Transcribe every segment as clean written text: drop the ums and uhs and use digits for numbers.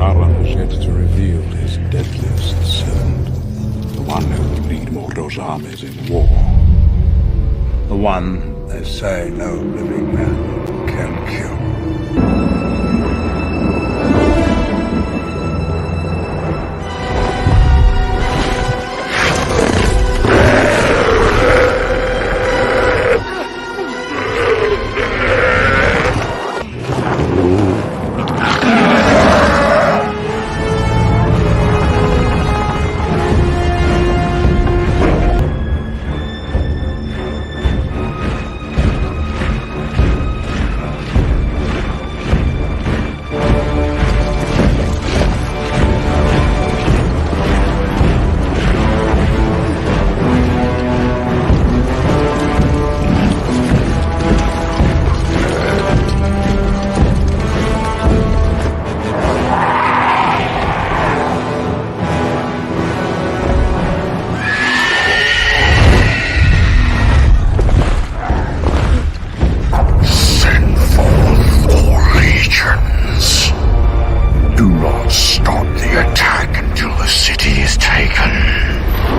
Sauron has yet to reveal his deadliest servant. The one who will lead Mordor's armies in war. The one they say no living man can kill.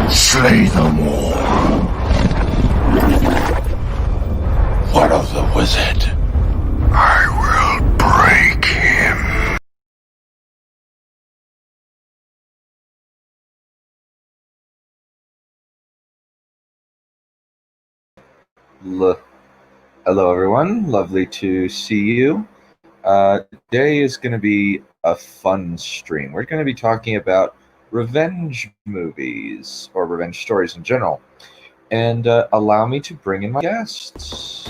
Slay them all. What of the wizard? I will break him. Hello everyone, lovely to see you. Today is going to be a fun stream. We're going to be talking about revenge movies, or revenge stories in general. And allow me to bring in my guests.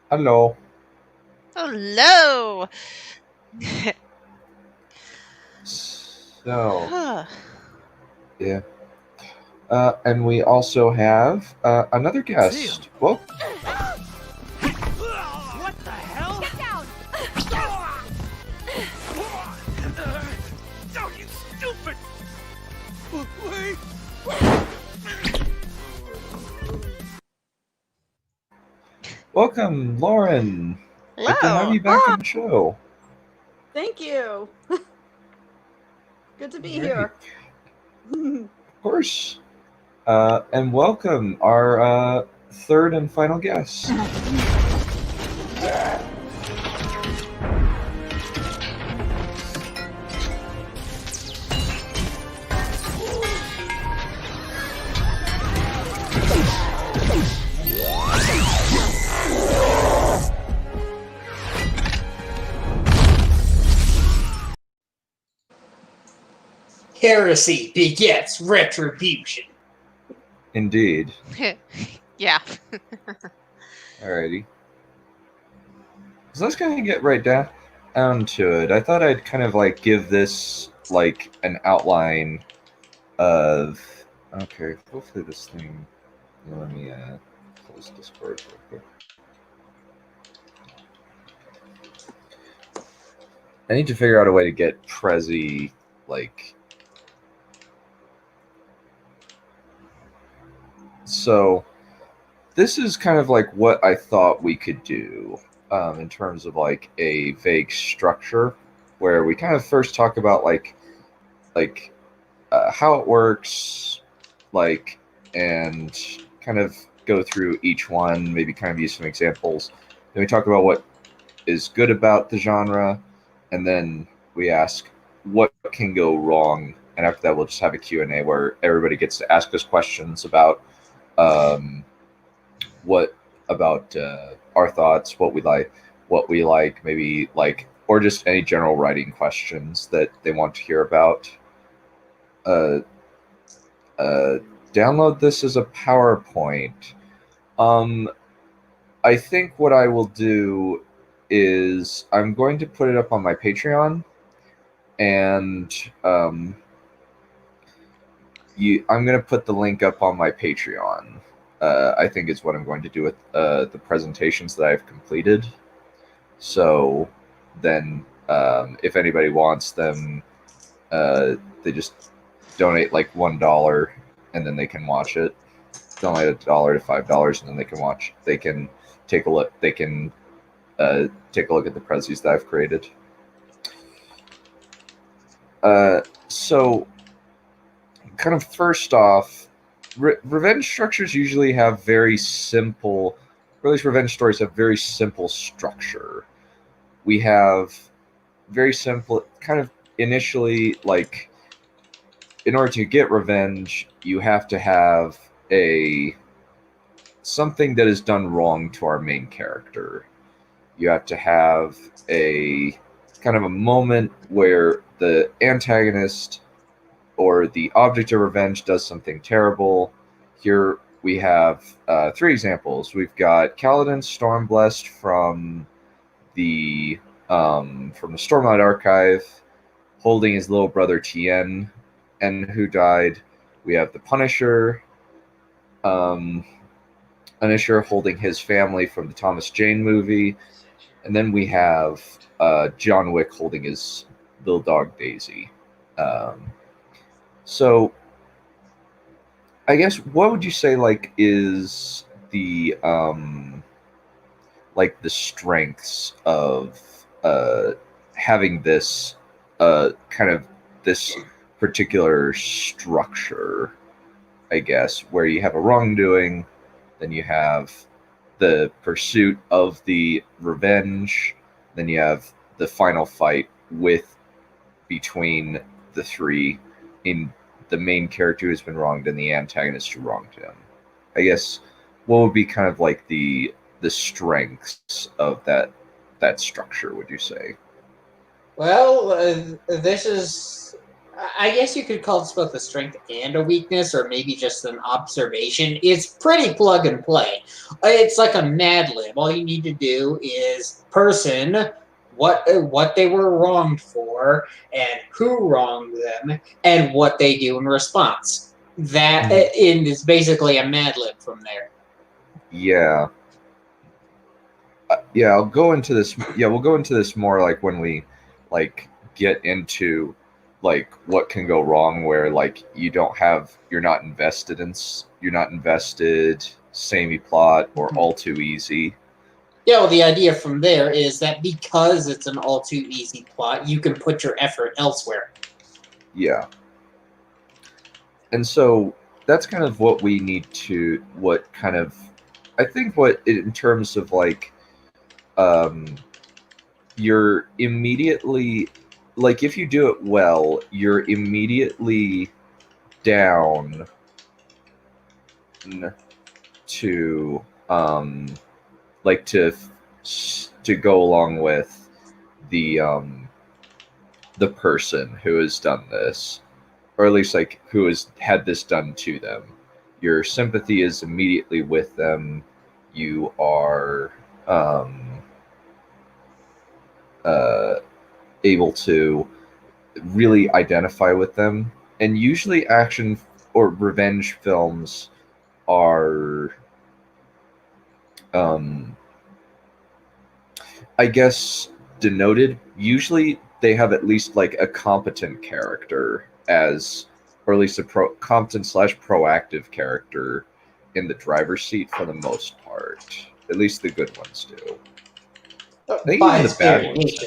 Hello. Hello. So, yeah. And we also have another guest. Whoa. What the hell? Get down! No, you stupid! Wait! Welcome, Lauren. Hello. Good to have you back on the show. Thank you. Good to be here. Of course. And welcome our third and final guest. Heresy begets retribution. Indeed. Yeah. Alrighty. So let's kind of get right down to it. I thought I'd kind of like give this like an outline of. Okay, hopefully this thing. Let me close Discord real quick. I need to figure out a way to get Prezi like. So, this is kind of like what I thought we could do in terms of like a vague structure, where we kind of first talk about like how it works, like, and kind of go through each one, maybe kind of use some examples. Then we talk about what is good about the genre, and then we ask what can go wrong. And after that, we'll just have a Q&A where everybody gets to ask us questions about what about our thoughts, what we like, maybe like, or just any general writing questions that they want to hear about. Download this as a PowerPoint. I think what I will do is I'm going to put it up on my Patreon, and I'm going to put the link up on my Patreon. I think is what I'm going to do with the presentations that I've completed. So then, if anybody wants them, they just donate like $1, and then they can watch it. Donate $1 to $5, and then they can watch. They can take a look. They can take a look at the prezzies that I've created. So, kind of first off, revenge structures usually have very simple, or at least revenge stories have very simple structure. We have very simple, kind of initially, like, in order to get revenge, you have to have something that is done wrong to our main character. You have to have a kind of a moment where the antagonist or the object of revenge does something terrible. Here we have 3 examples. We've got Kaladin Stormblessed from the Stormlight Archive, holding his little brother Tien, and who died. We have the Punisher, holding his family from the Thomas Jane movie, and then we have John Wick holding his little dog Daisy. So, I guess what would you say is the the strengths of having this kind of this particular structure? I guess where you have a wrongdoing, then you have the pursuit of the revenge, then you have the final fight between the 3 in the main character who's been wronged and the antagonist who wronged him. I guess what would be kind of like the strengths of that structure, would you say? Well, this is, I guess you could call this both a strength and a weakness, or maybe just an observation. It's pretty plug and play. It's like a Mad Lib. All you need to do is person, what they were wronged for, and who wronged them, and what they do in response. That is basically a Mad Lib from there. Yeah. Yeah, I'll go into this. Yeah, we'll go into this more like when we get into what can go wrong, where you're not invested, samey plot, or all too easy. Yeah, well, the idea from there is that because it's an all too easy plot, you can put your effort elsewhere. Yeah. And so that's kind of what we need to, I think in terms of you're immediately, if you do it well, you're immediately down to to go along with the person who has done this, or at least who has had this done to them. Your sympathy is immediately with them. You are able to really identify with them. And usually action or revenge films are I guess denoted. Usually they have at least a competent character or at least a competent / proactive character in the driver's seat for the most part. At least the good ones do. I think even the bad ones.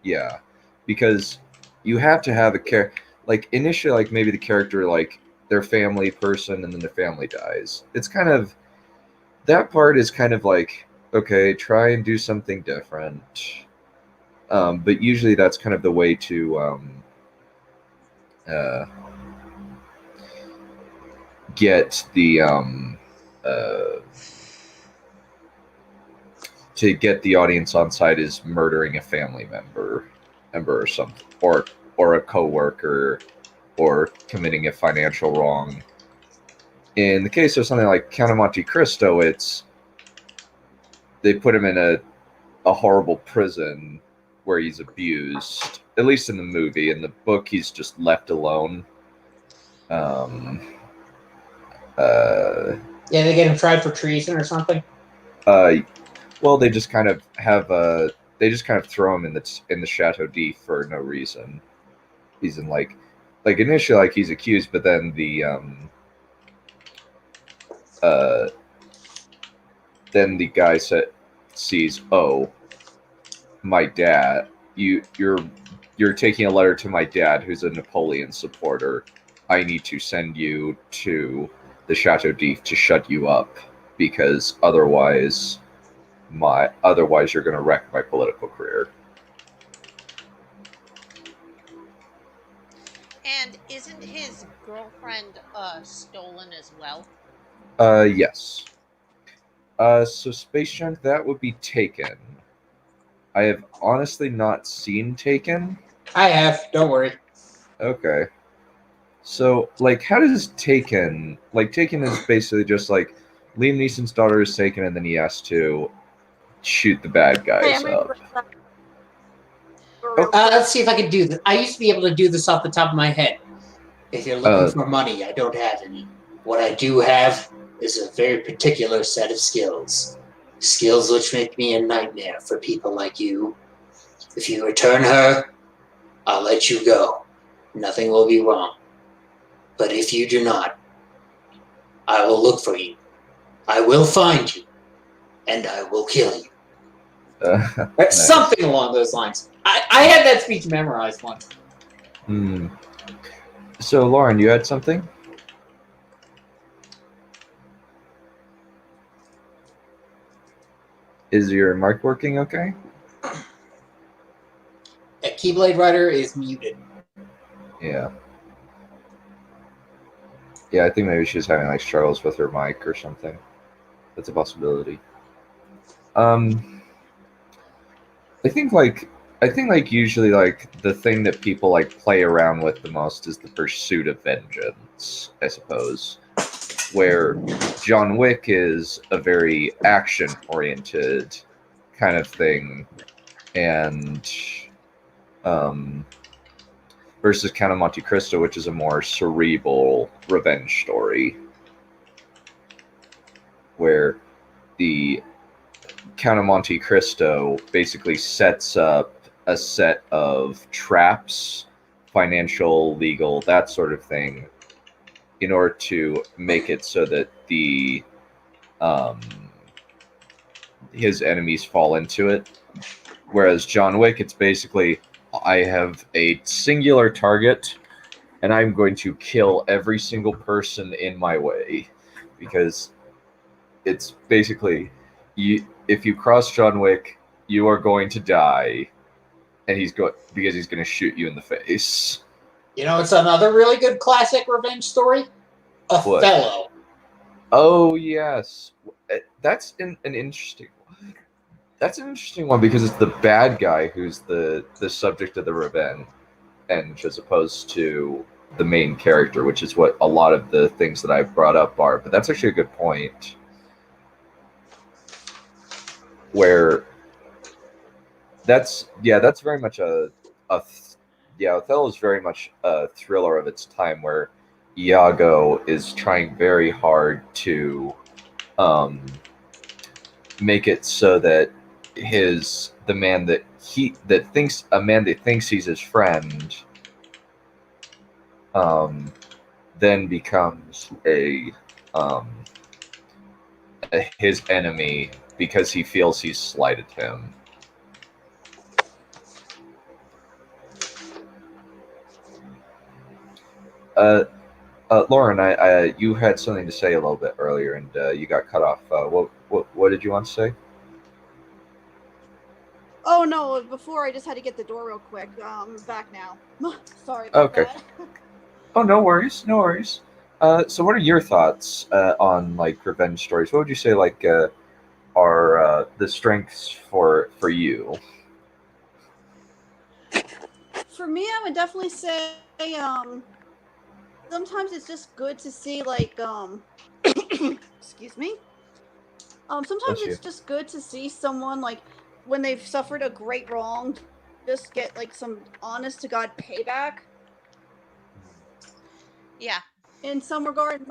Yeah, because you have to have a character. Initially, maybe the character, their family person, and then their family dies. It's kind of, that part is kind of okay, try and do something different. But usually that's kind of the way to get the audience on side, is murdering a family member or something, or a coworker, or committing a financial wrong. In the case of something like Count of Monte Cristo, they put him in a horrible prison, where he's abused. At least in the movie. In the book, he's just left alone. Yeah, they get him tried for treason or something. Well, they just kind of throw him in the Chateau d'If for no reason. He's in like initially like he's accused, but then the guy sees, oh, my dad, you're taking a letter to my dad who's a Napoleon supporter. I need to send you to the Chateau d'If to shut you up, because otherwise you're going to wreck my political career. And isn't his girlfriend stolen as well? Yes. So Space Junk, that would be Taken. I have honestly not seen Taken. I have. Don't worry. Okay. So, like, how does Taken... Like, Taken is basically just, like, Liam Neeson's daughter is taken, and then he has to shoot the bad guys up. Let's see if I can do this. I used to be able to do this off the top of my head. If you're looking for money, I don't have any. What I do have is a very particular set of skills. Skills which make me a nightmare for people like you. If you return her, I'll let you go. Nothing will be wrong. But if you do not, I will look for you. I will find you. And I will kill you. Nice. Something along those lines. I had that speech memorized once. So, Lauren, you had something? Is your mic working okay? Keyblade Rider is muted. Yeah. Yeah, I think maybe she's having like struggles with her mic or something. That's a possibility. I think usually like the thing that people like play around with the most is the pursuit of vengeance, I suppose. Where John Wick is a very action-oriented kind of thing, and versus Count of Monte Cristo, which is a more cerebral revenge story, where the Count of Monte Cristo basically sets up a set of traps, financial, legal, that sort of thing, in order to make it so that the his enemies fall into it. Whereas John Wick, it's basically, I have a singular target, and I'm going to kill every single person in my way, because it's basically, if you cross John Wick, you are going to die, and because he's going to shoot you in the face. You know, it's another really good classic revenge story. Othello. What? Oh yes, that's an interesting one. That's an interesting one because it's the bad guy who's the subject of the revenge, as opposed to the main character, which is what a lot of the things that I've brought up are. But that's actually a good point. Where that's very much Othello is very much a thriller of its time, where Iago is trying very hard to make it so that the man that thinks he's his friend then becomes his enemy because he feels he's slighted him. Lauren, you had something to say a little bit earlier, and you got cut off. What did you want to say? Oh no! Before I just had to get the door real quick. I'm back now. Sorry about that. Oh, no worries, no worries. So, what are your thoughts on like revenge stories? What would you say like are the strengths for you? For me, I would definitely say sometimes it's just good to see like excuse me. Sometimes it's just good to see someone like when they've suffered a great wrong just get like some honest to god payback Yeah. in some regard.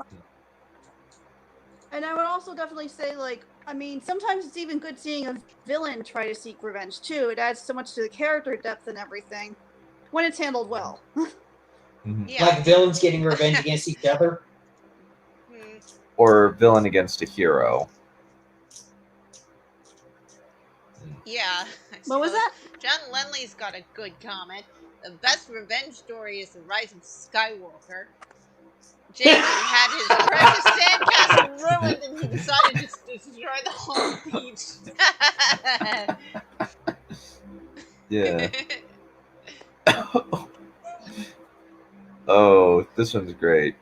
And I would also definitely say, like, I mean, sometimes it's even good seeing a villain try to seek revenge too. It adds so much to the character depth and everything when it's handled well. Yeah. Like villains getting revenge against each other. Or villain against a hero. Yeah. What was that? John Lenley's got a good comment. The best revenge story is The Rise of Skywalker. Jason had his precious sandcastle ruined and he decided to destroy the whole beach. Yeah. Oh, this one's great.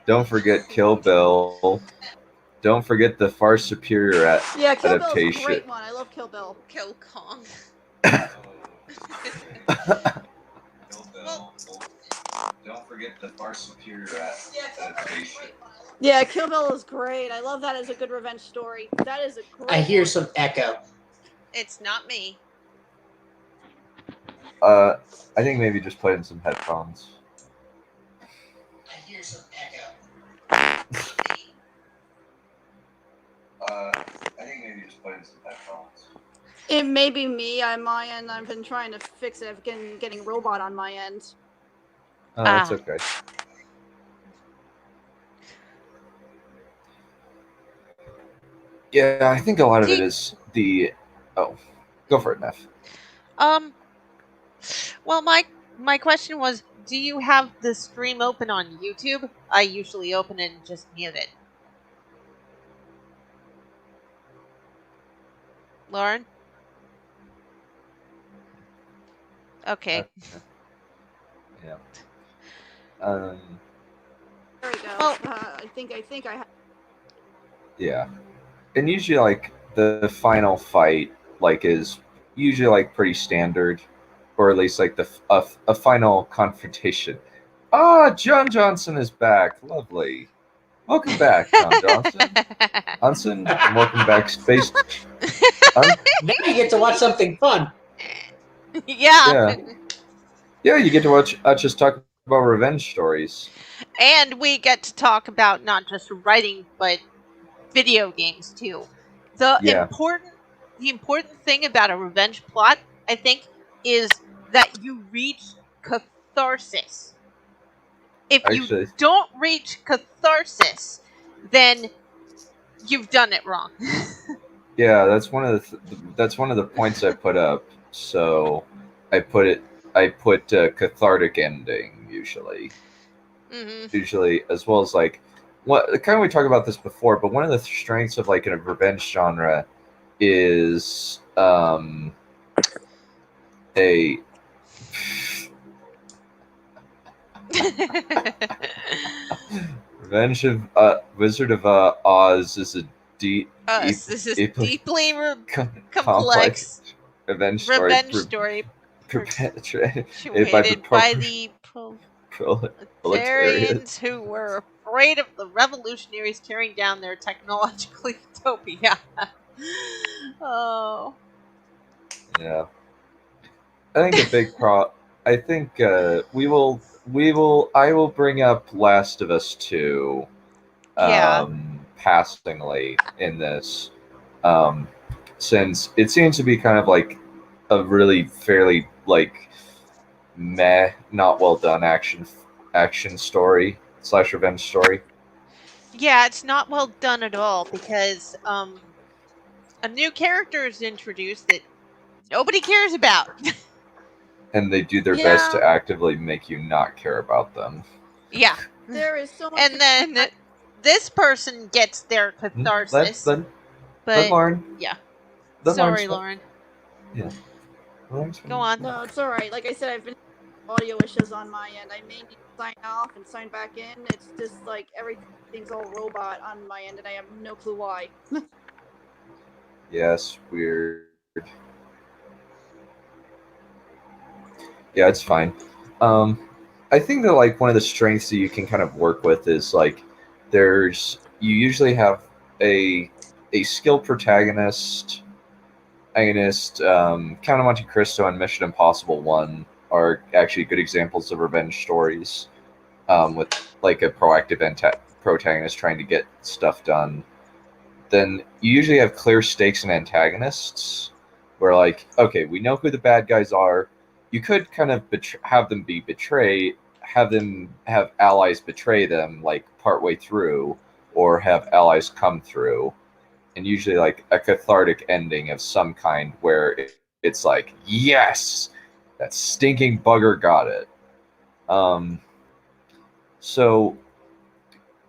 Don't forget Kill Bill. Don't forget the far superior Yeah, Kill Bill's a adaptation. great one. I love Kill Bill. Kill Kong. Well, don't forget the far superior adaptation. Yeah, Kill Bill is great. I love that as a good revenge story. That is a great I hear one. some echo. It's not me. I think maybe just play in some headphones. I hear some echo. I think maybe just play in some headphones. It may be me on my end. I've been trying to fix it. I've been getting robot on my end. Oh, that's okay. Yeah, I think a lot of it is the... Oh, go for it, Neph. Well, my question was, do you have the stream open on YouTube? I usually open it and just mute it. Lauren? Okay. Yeah. There we go. Well- I think I have. Yeah. And usually, like, the final fight, like, is usually, like, pretty standard. Or at least, like, a final confrontation. Ah, John Johnson is back. Lovely. Welcome back, John Johnson. Johnson, welcome back, Space. Now you get to watch something fun. Yeah. Yeah, you get to watch us just talk about revenge stories. And we get to talk about not just writing, but video games too. The important thing about a revenge plot, I think, is that you reach catharsis. If you don't reach catharsis, then you've done it wrong. Yeah, that's one of the points I put up. So I put cathartic ending usually. Mm-hmm. Usually, as well as like what kind of we talked about this before, but one of the strengths of like in a revenge genre is a Revenge of Wizard of Oz is a This is deeply complex revenge story perpetuated by the proletarians who were afraid of the revolutionaries tearing down their technological utopia. Oh. Yeah. I think a big I think I will bring up Last of Us 2 passingly in this. Since it seems to be kind of like a really fairly like meh, not well done action story / revenge story. Yeah, it's not well done at all because a new character is introduced that nobody cares about. And they do their best to actively make you not care about them. Yeah. There is so much. And then this person gets their catharsis. Let but Lauren. Yeah. Let Sorry, Lauren. Yeah. Go on. No, it's alright. Like I said, I've been audio issues on my end. I may need to sign off and sign back in. It's just like everything's all robot on my end, and I have no clue why. Yes, weird. Yeah, it's fine. I think that like one of the strengths that you can kind of work with is like you usually have a skilled protagonist Protagonist, Count of Monte Cristo and Mission Impossible 1 are actually good examples of revenge stories, with like a proactive protagonist trying to get stuff done. Then you usually have clear stakes and antagonists, where like, okay, we know who the bad guys are. You could kind of have them be betrayed, have them have allies betray them like partway through, or have allies come through, and usually like a cathartic ending of some kind where it's like, yes, that stinking bugger got it. So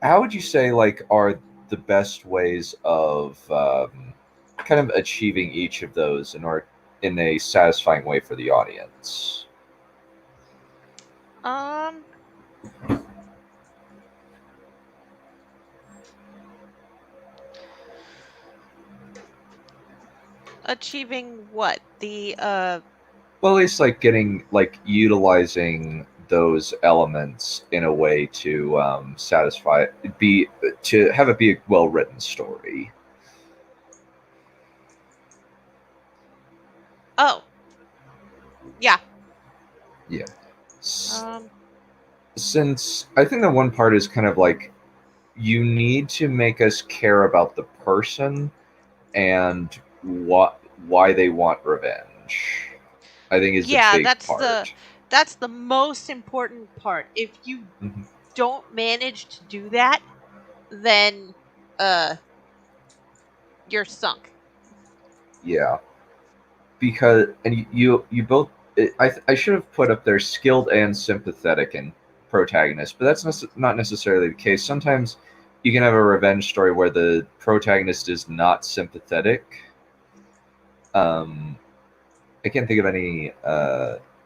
how would you say like are the best ways of kind of achieving each of those in a satisfying way for the audience? Achieving what? Well, at least like getting like utilizing those elements in a way to to have it be a well written story. Oh. Yeah. Yeah. Since I think the one part is kind of like you need to make us care about the person and why they want revenge. I think is a big part. That's the most important part. If you don't manage to do that, then you're sunk. Yeah. Because and you both I should have put up there skilled and sympathetic in protagonist, but that's not necessarily the case. Sometimes you can have a revenge story where the protagonist is not sympathetic. I can't think of any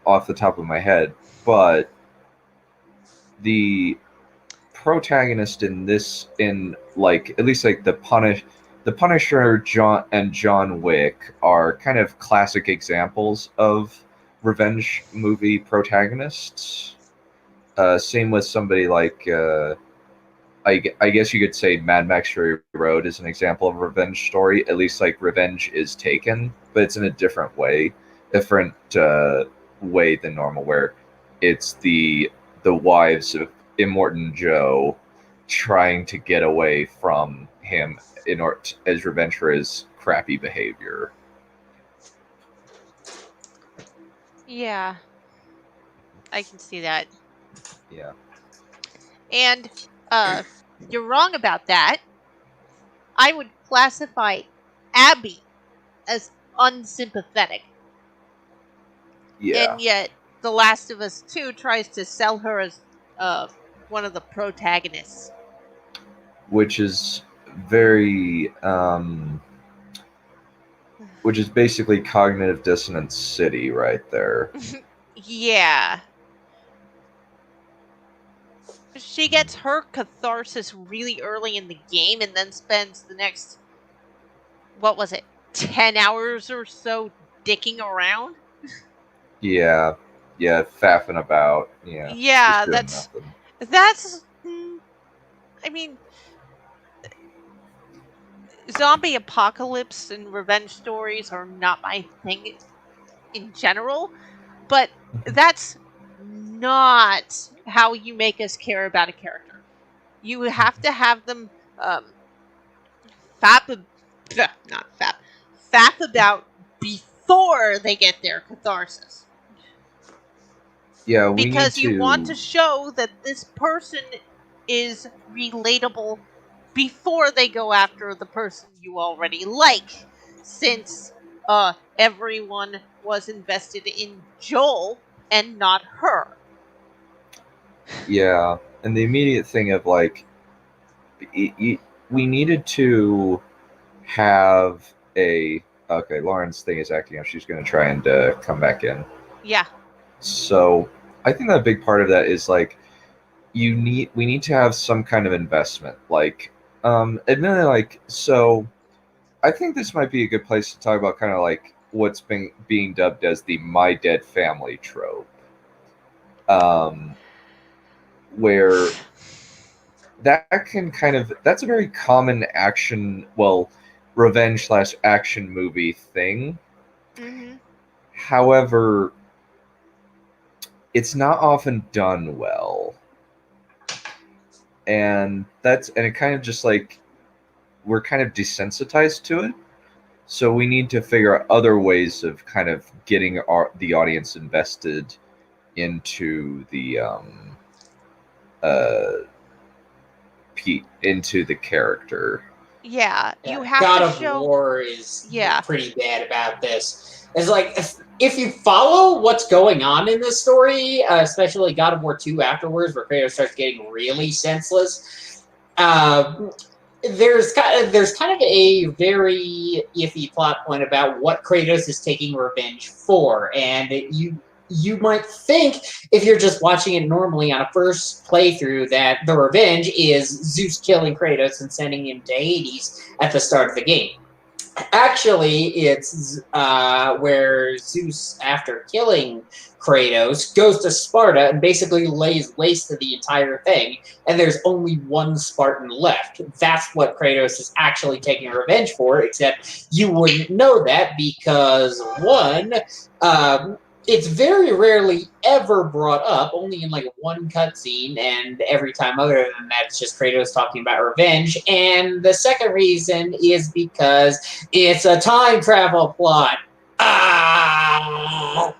off the top of my head, but the protagonist in like at least like the Punisher, John Wick are kind of classic examples of revenge movie protagonists. Same with somebody like I guess you could say Mad Max Fury Road is an example of a revenge story. At least like revenge is taken, but it's in a different way than normal, where it's the wives of Immortan Joe trying to get away from him in order as revenge for his crappy behavior. Yeah, I can see that. Yeah, and you're wrong about that. I would classify Abby as unsympathetic. yeah, and yet The Last of Us 2 tries to sell her as one of the protagonists. which is very which is basically cognitive dissonance city right there. Yeah. She gets her catharsis really early in the game and then spends the next, 10 hours or so dicking around? Yeah, faffing about. Yeah, Yeah, just doing that's. I mean, zombie apocalypse and revenge stories are not my thing in general, but that's not how you make us care about a character. You have to have them faff about before they get their catharsis. Yeah, because you want to show that this person is relatable before they go after the person you already like, since everyone was invested in Joel and not her. Yeah, and the immediate thing of like, we needed to have a. Okay, Lauren's thing is acting up. She's going to try and come back in. Yeah. So I think that a big part of that is like we need to have some kind of investment. Like, admittedly, like, so I think this might be a good place to talk about kind of like what's being dubbed as the "my dead family" trope, where that's a very common revenge / action movie thing, Mm-hmm. However, it's not often done well. And it kind of just like, we're kind of desensitized to it. So we need to figure out other ways of kind of getting the audience invested into the into the character. Yeah, you have God to of show. War is Yeah. pretty bad about this. It's like, if you follow what's going on in this story, especially God of War 2 afterwards, where Kratos starts getting really senseless, there's kind of a very iffy plot point about what Kratos is taking revenge for, and you might think, if you're just watching it normally on a first playthrough, that the revenge is Zeus killing Kratos and sending him to Hades at the start of the game. Actually, it's where Zeus, after killing Kratos, goes to Sparta and basically lays waste to the entire thing, and there's only one Spartan left. That's what Kratos is actually taking revenge for, except you wouldn't know that because, one, it's very rarely ever brought up, only in like one cutscene, and every time other than that, it's just Kratos talking about revenge. And the second reason is because it's a time travel plot. Ah!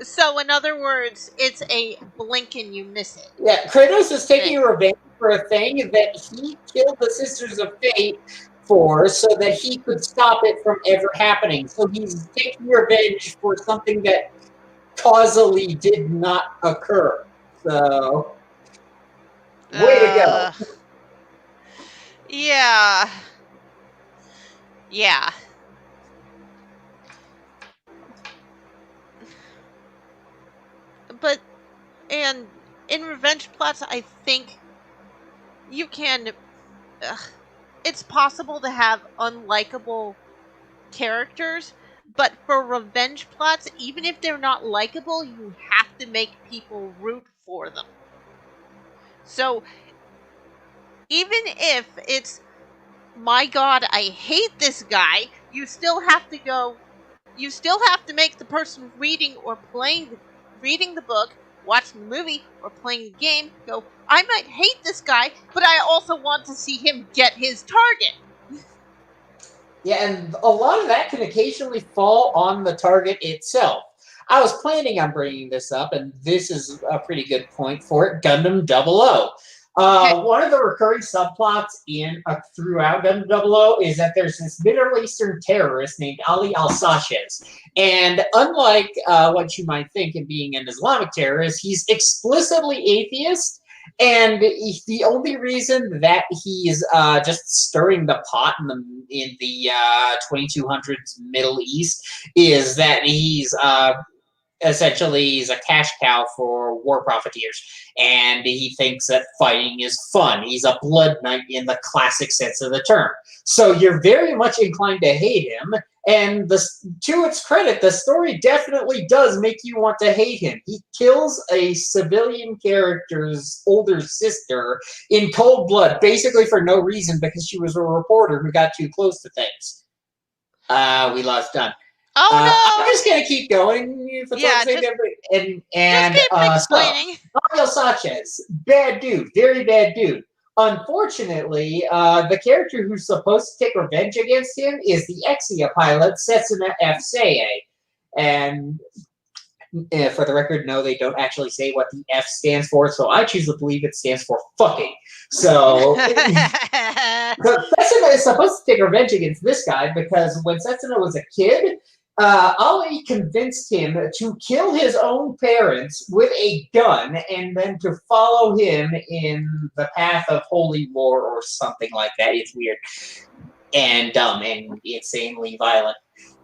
So, in other words, it's a blink and you miss it. Yeah, Kratos is taking revenge for a thing that he killed the Sisters of Fate for, so that he could stop it from ever happening. So he's taking revenge for something that causally did not occur. So, way to go. Yeah. Yeah. But, and in revenge plots, I think you can... it's possible to have unlikable characters, but for revenge plots, even if they're not likable, you have to make people root for them. So even if it's, my god, I hate this guy, you still have to make the person reading the book, watching the movie, or playing the game go, I might hate this guy, but I also want to see him get his target. Yeah, and a lot of that can occasionally fall on the target itself. I was planning on bringing this up, and this is a pretty good point for it. Gundam 00. Okay. One of the recurring subplots throughout Gundam 00 is that there's this Middle Eastern terrorist named Ali al-Sachez. And unlike what you might think in being an Islamic terrorist, he's explicitly atheist. And the only reason that he's just stirring the pot in the 2200s Middle East is that he's essentially a cash cow for war profiteers, and he thinks that fighting is fun. He's a blood knight in the classic sense of the term. So you're very much inclined to hate him, and to its credit, the story definitely does make you want to hate him. He kills a civilian character's older sister in cold blood, basically for no reason, because she was a reporter who got too close to things. We lost Dunn. Oh no! I'm just gonna keep going. Yeah, just keep explaining. Mario Sanchez, bad dude, very bad dude. Unfortunately, the character who's supposed to take revenge against him is the Exia pilot, Setsuna F. Seiei. And for the record, no, they don't actually say what the F stands for, so I choose to believe it stands for fucking. So, Setsuna is supposed to take revenge against this guy because when Setsuna was a kid, Ali convinced him to kill his own parents with a gun and then to follow him in the path of holy war or something like that. It's weird and dumb and insanely violent.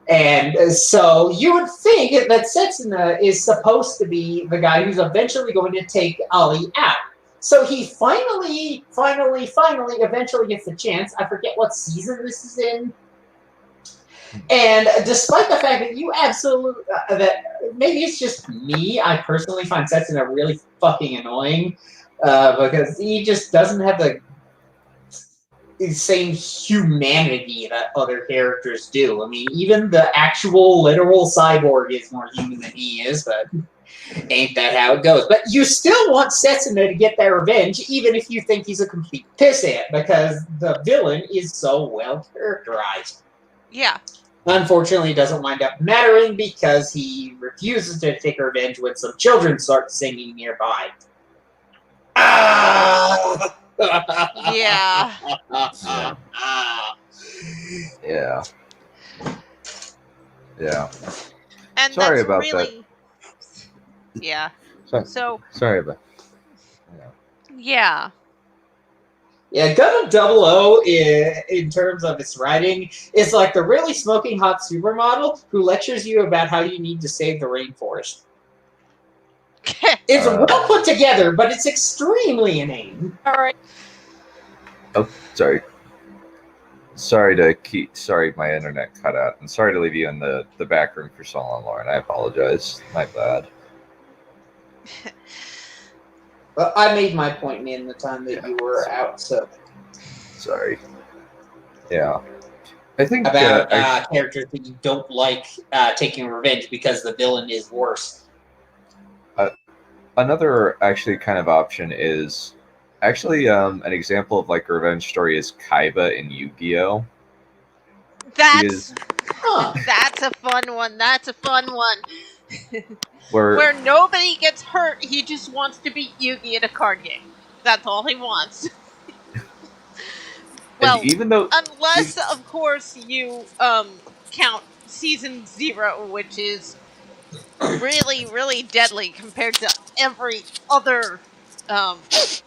And so you would think that Setsuna is supposed to be the guy who's eventually going to take Ali out. So he finally eventually gets the chance. I forget what season this is in. And despite the fact that you absolutely, that maybe it's just me, I personally find Setsuna really fucking annoying because he just doesn't have the same humanity that other characters do. I mean, even the actual literal cyborg is more human than he is, but ain't that how it goes? But you still want Setsuna to get their revenge, even if you think he's a complete pissant, because the villain is so well characterized. Yeah. Unfortunately, it doesn't wind up mattering because he refuses to take revenge when some children start singing nearby. Ah! Yeah. Yeah. Yeah. And Sorry that's about really... Yeah. So... Sorry about Yeah. Yeah, Gundam 00 in terms of its writing is like the really smoking hot supermodel who lectures you about how you need to save the rainforest. It's well put together, but it's extremely inane. All right. Oh, sorry. Sorry, my internet cut out. I'm sorry to leave you in the back room for so long, Lauren. I apologize. My bad. Well, I made my point in the time that you were out, so. Sorry. Yeah. I think about characters that you don't like taking revenge because the villain is worse. Another actually kind of option is actually an example of like a revenge story is Kaiba in Yu-Gi-Oh! That's a fun one. That's a fun one. Where nobody gets hurt, he just wants to beat Yugi in a card game. That's all he wants. Well, even though unless of course you count season 0, which is really, really deadly compared to every other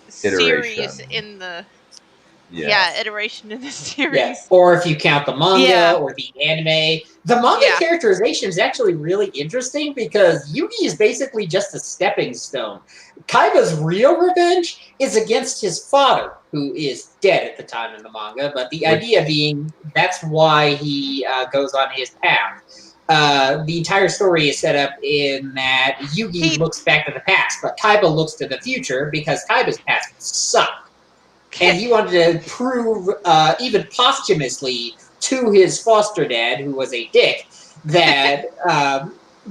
series in the iteration in the series. Yeah. Or if you count the manga or the anime. The manga characterization is actually really interesting because Yugi is basically just a stepping stone. Kaiba's real revenge is against his father, who is dead at the time in the manga, but the idea being that's why he goes on his path. The entire story is set up in that Yugi looks back to the past, but Kaiba looks to the future because Kaiba's past sucked. And he wanted to prove, even posthumously, to his foster dad, who was a dick, that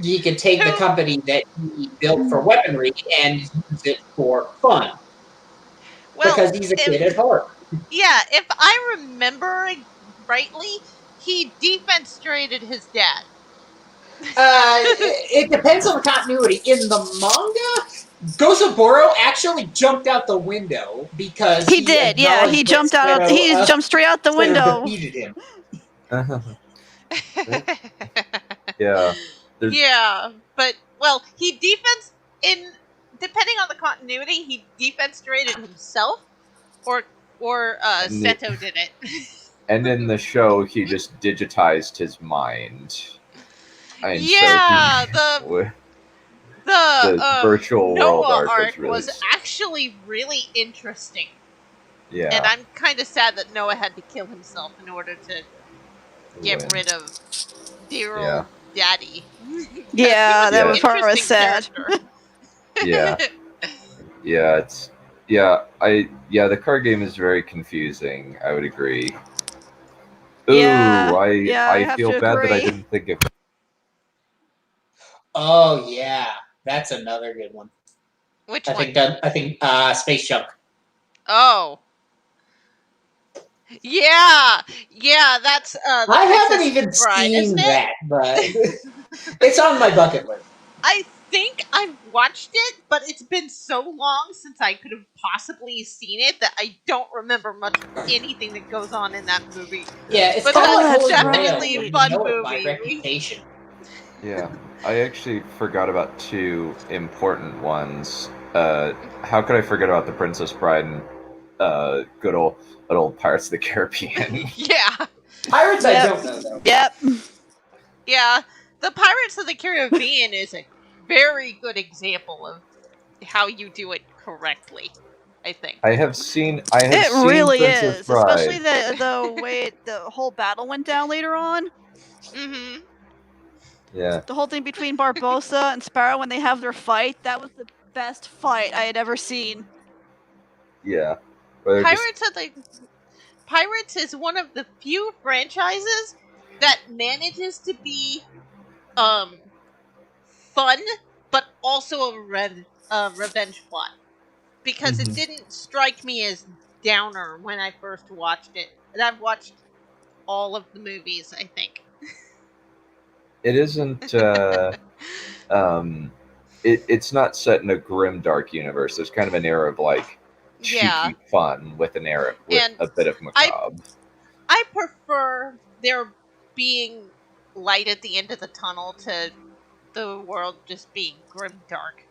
he could take the company that he built for weaponry and use it for fun. Well, because he's a kid at heart. Yeah, if I remember rightly, he defenestrated his dad. It depends on the continuity. In the manga, Gosaburo actually jumped out the window because he did. Yeah, he jumped out. He jumped straight out the window. Defeated him. Yeah. Yeah, but well, he depending on the continuity, he defenestrated himself, or Seto did it. And in the show, he just digitized his mind. And yeah, so the virtual Noah world arc was really really interesting. Yeah, and I'm kind of sad that Noah had to kill himself in order to get rid of dear old daddy. Yeah, that was part was sad. Yeah, the card game is very confusing. I would agree. Ooh, I feel bad that I didn't think of. Oh yeah, that's another good one. Which one? I think Space Junk. Oh. Yeah, that's. I haven't even seen that, but it's on my bucket list. I think I've watched it, but it's been so long since I could have possibly seen it that I don't remember much of anything that goes on in that movie. Yeah, it's definitely a fun movie. By reputation. Yeah, I actually forgot about two important ones. How could I forget about the Princess Bride and good old Pirates of the Caribbean? Yeah. Pirates, I don't know though. Yep. Yeah, the Pirates of the Caribbean is a very good example of how you do it correctly, I think. I have seen Princess is, Bride. especially the way the whole battle went down later on. Mm-hmm. Yeah. The whole thing between Barbossa and Sparrow when they have their fight, that was the best fight I had ever seen. Yeah. Pirates Pirates is one of the few franchises that manages to be fun, but also a revenge plot. Because it didn't strike me as downer when I first watched it. And I've watched all of the movies, I think. It isn't. It's not set in a grim, dark universe. There's kind of an air of like cheeky fun with an air with And a bit of macabre. I prefer there being light at the end of the tunnel to the world just being grim dark.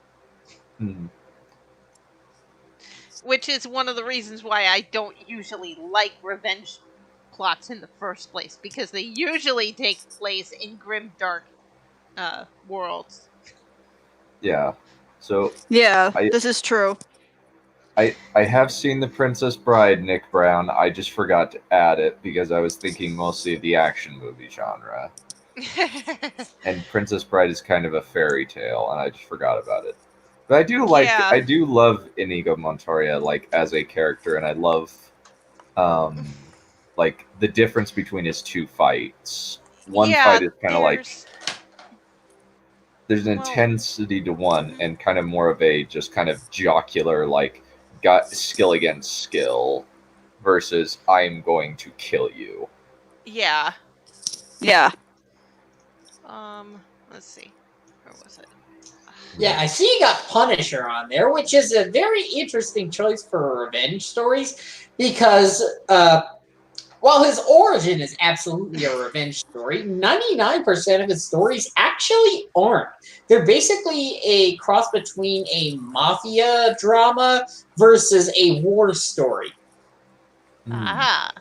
Which is one of the reasons why I don't usually like revenge plots in the first place, because they usually take place in grim dark worlds. Yeah. So Yeah, this is true. I have seen The Princess Bride, Nick Brown. I just forgot to add it because I was thinking mostly of the action movie genre. And Princess Bride is kind of a fairy tale, and I just forgot about it. But I do love Inigo Montoya like as a character, and I love like the difference between his two fights. One fight is kind of like there's an intensity to one, and kind of more of a just kind of jocular like got skill against skill versus I'm going to kill you. Yeah. Yeah. Let's see. Where was it? Yeah, I see you got Punisher on there, which is a very interesting choice for revenge stories because while his origin is absolutely a revenge story, 99% of his stories actually aren't. They're basically a cross between a mafia drama versus a war story. Aha.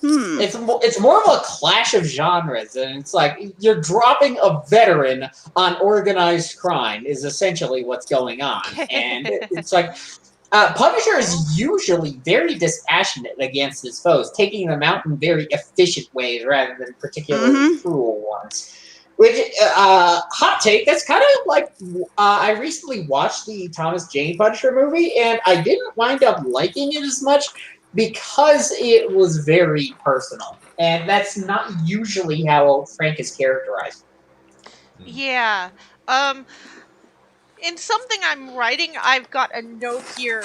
It's more of a clash of genres, and it's like you're dropping a veteran on organized crime is essentially what's going on. And it's like Punisher is usually very dispassionate against his foes, taking them out in very efficient ways rather than particularly cruel ones. Which, hot take, that's kind of like, I recently watched the Thomas Jane Punisher movie, and I didn't wind up liking it as much because it was very personal. And that's not usually how Frank is characterized. Yeah. In something I'm writing, I've got a note here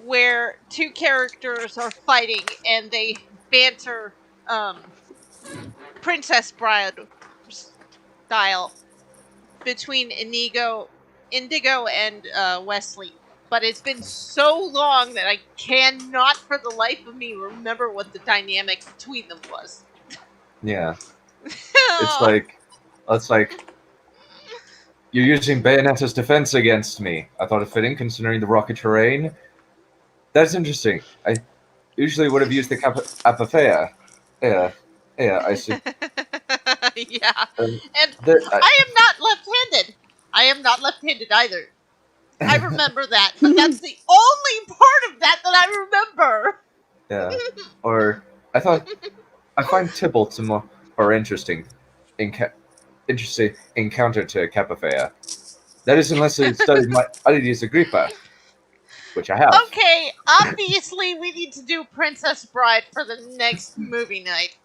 where two characters are fighting and they banter Princess Bride style between Indigo and Wesley. But it's been so long that I cannot for the life of me remember what the dynamic between them was. Yeah. It's like you're using Bayonetta's defense against me. I thought it fitting considering the rocky terrain. That's interesting. I usually would have used the Apophea. Yeah, I see. Yeah. And I am not left-handed. I am not left-handed either. I remember that, but that's the only part of that I remember. Yeah. Or I find Tybalt more interesting encounter to Capophea. That is unless you studied my Adidas Agrippa, which I have. Okay, obviously we need to do Princess Bride for the next movie night.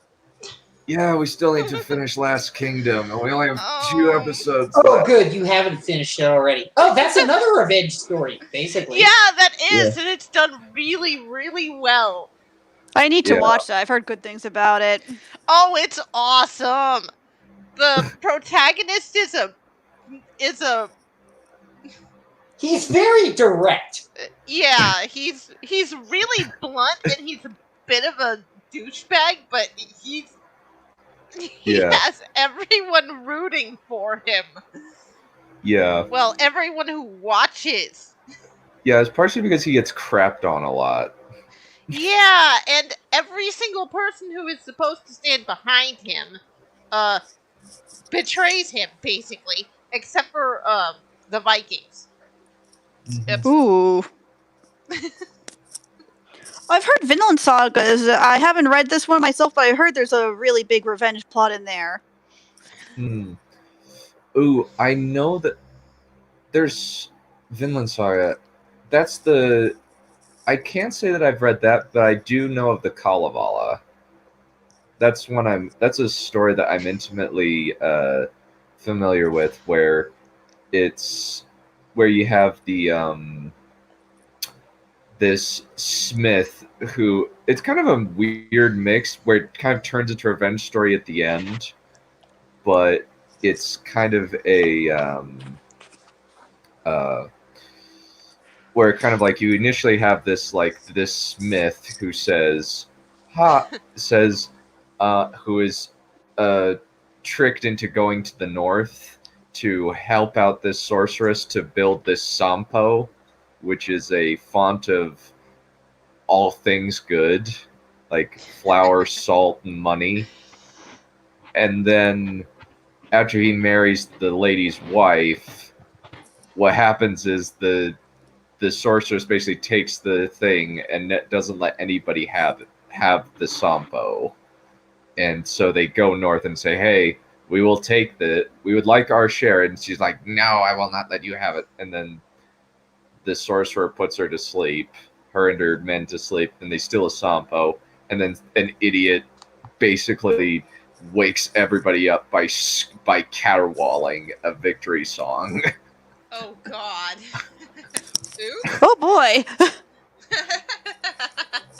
Yeah, we still need to finish Last Kingdom, and we only have 2 episodes Oh, left. good, you haven't finished it already. Oh, that's another revenge story, basically. Yeah, that is, and it's done really, really well. I need to watch that. I've heard good things about it. Oh, it's awesome. The protagonist is a He's very direct. Yeah, he's really blunt and he's a bit of a douchebag, but he has everyone rooting for him. Yeah. Well, everyone who watches. Yeah, it's partially because he gets crapped on a lot. Yeah, and every single person who is supposed to stand behind him betrays him, basically, except for the Vikings. Ooh. I've heard Vinland Saga I haven't read this one myself, but I heard there's a really big revenge plot in there. Ooh, I know that there's Vinland Saga. That's the I can't say that I've read that, but I do know of the Kalevala. That's a story that I'm intimately familiar with, where you have the this smith who, it's kind of a weird mix where it kind of turns into a revenge story at the end, but it's kind of a where kind of like you initially have this smith who says who is tricked into going to the north to help out this sorceress to build this sampo, which is a font of all things good, like flour, salt, and money. And then after he marries the lady's wife, what happens is the sorceress basically takes the thing and doesn't let anybody have the sampo. And so they go north and say, hey, we would like our share. And she's like, no, I will not let you have it. And then the sorcerer puts her to sleep, her and her men to sleep, and they steal a sampo. And then an idiot basically wakes everybody up by caterwauling a victory song. Oh, God. Oops. Oh boy.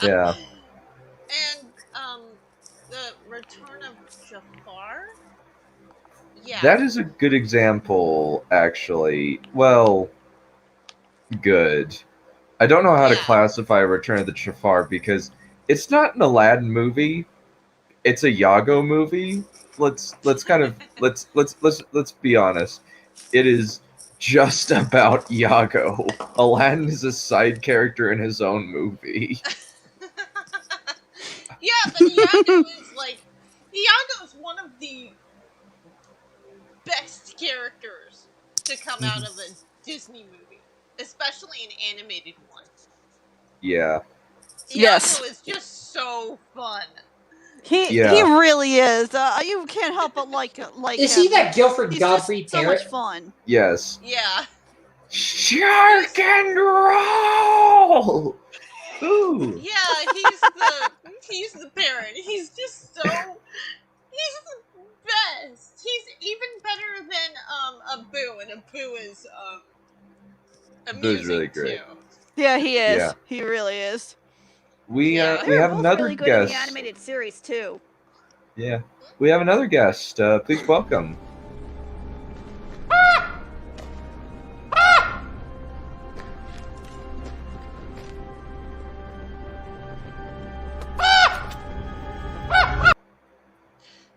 Yeah. And the Return of Jafar. Yeah. That is a good example, actually. Well, good. I don't know how to classify Return of the Jafar because it's not an Aladdin movie. It's a Yago movie. Let's be honest. It is just about Yago. Aladdin is a side character in his own movie. Yeah, but Iago is one of the best characters to come out of a Disney movie, especially an animated one. Yeah. Yes. Iago is just so fun. He really is. You can't help but like Is him. he that Guilford He's Godfrey just so parrot? much fun. Yes. Yeah. Shark and roll! Ooh. Yeah, he's the parrot. He's just he's the best. He's even better than Abu, and Abu is amusing really great. too. Yeah, he is. Yeah. He really is. We Yeah. we have both another really good in the guest. animated series too. Yeah. We have another guest. Please welcome.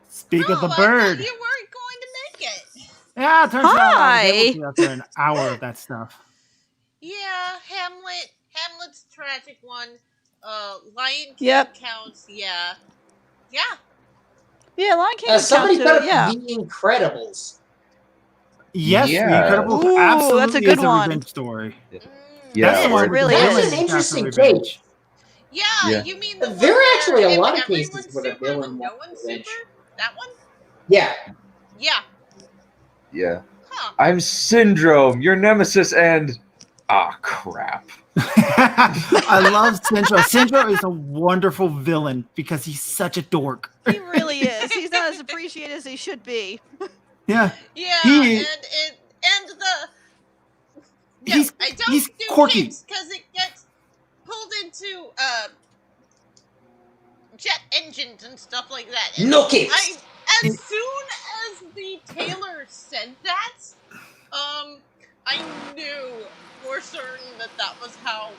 Speak of the I bird. thought you weren't going to make it. Yeah, it turns out I was able Hi. to after an hour of that stuff. Yeah, Hamlet's a tragic one. Lion King Yep. counts. Yeah. Yeah, Lion King would Somebody count put too. up Yeah. The Incredibles. Yes, Yeah. The Incredibles Ooh, absolutely that's a good is a one. revenge story. Yeah, That's the It one really with the is. villain That's an who got interesting the revenge. case. Yeah, you mean the one There are where actually a lot of everyone's cases where the super villain and no wants one's revenge. super? That one? Yeah. Yeah. Yeah. Huh. I'm Syndrome, your nemesis, and crap. I love Centro. Centro is a wonderful villain because he's such a dork. He really is. He's not as appreciated as he should be. Yeah. Yeah, He- and the I don't he's do quirky. capes because it gets pulled into jet engines and stuff like that. And No capes. As soon as the tailor said that, I knew for certain that was how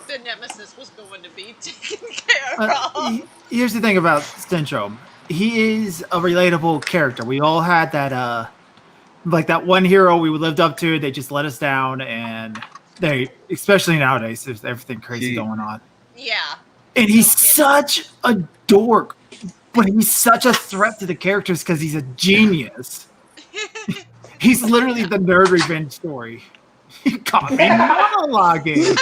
the nemesis was going to be taken care of. Here's the thing about Centro. He is a relatable character. We all had that like that one hero we lived up to. They just let us down, and especially nowadays, there's everything crazy going on. Yeah. And he's such a dork, but he's such a threat to the characters because he's a genius. He's literally the nerd revenge story. You caught me monologuing.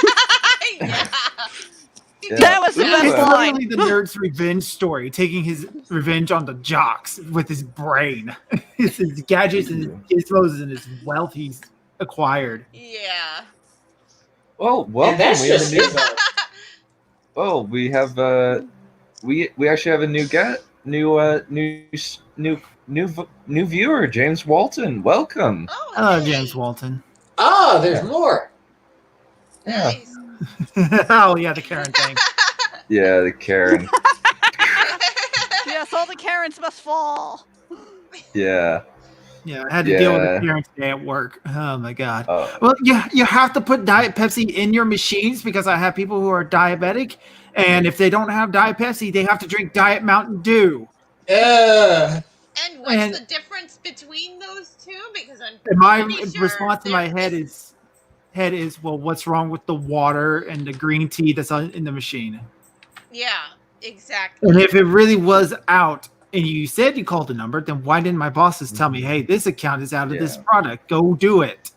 Yeah. That was the best It's line. literally the nerd's revenge story, taking his revenge on the jocks with his brain, his gadgets and his gizmos and his wealth he's acquired. Yeah. Well, welcome. And that's We have just a new his Oh, we have we actually have a new viewer, James Walton. Welcome. Oh, Hello, hey. James Walton. Oh, there's Yeah. more. Nice. Oh yeah, the Karen thing. Yeah, the Karen. Yes, all the Karens must fall. Yeah. Yeah, I had to deal with Yeah. the Karen today at work. Oh my god. Oh. Well, you have to put Diet Pepsi in your machines because I have people who are diabetic, and if they don't have Diet Pepsi, they have to drink Diet Mountain Dew. Uh, And what's And- the difference between those two? Because I'm And my pretty sure response in my head is, well, what's wrong with the water and the green tea that's in the machine? yeah, exactly. And if it really was out and you said you called the number, then why didn't my bosses tell me, hey, this account is out of this Yeah. product. Go do it.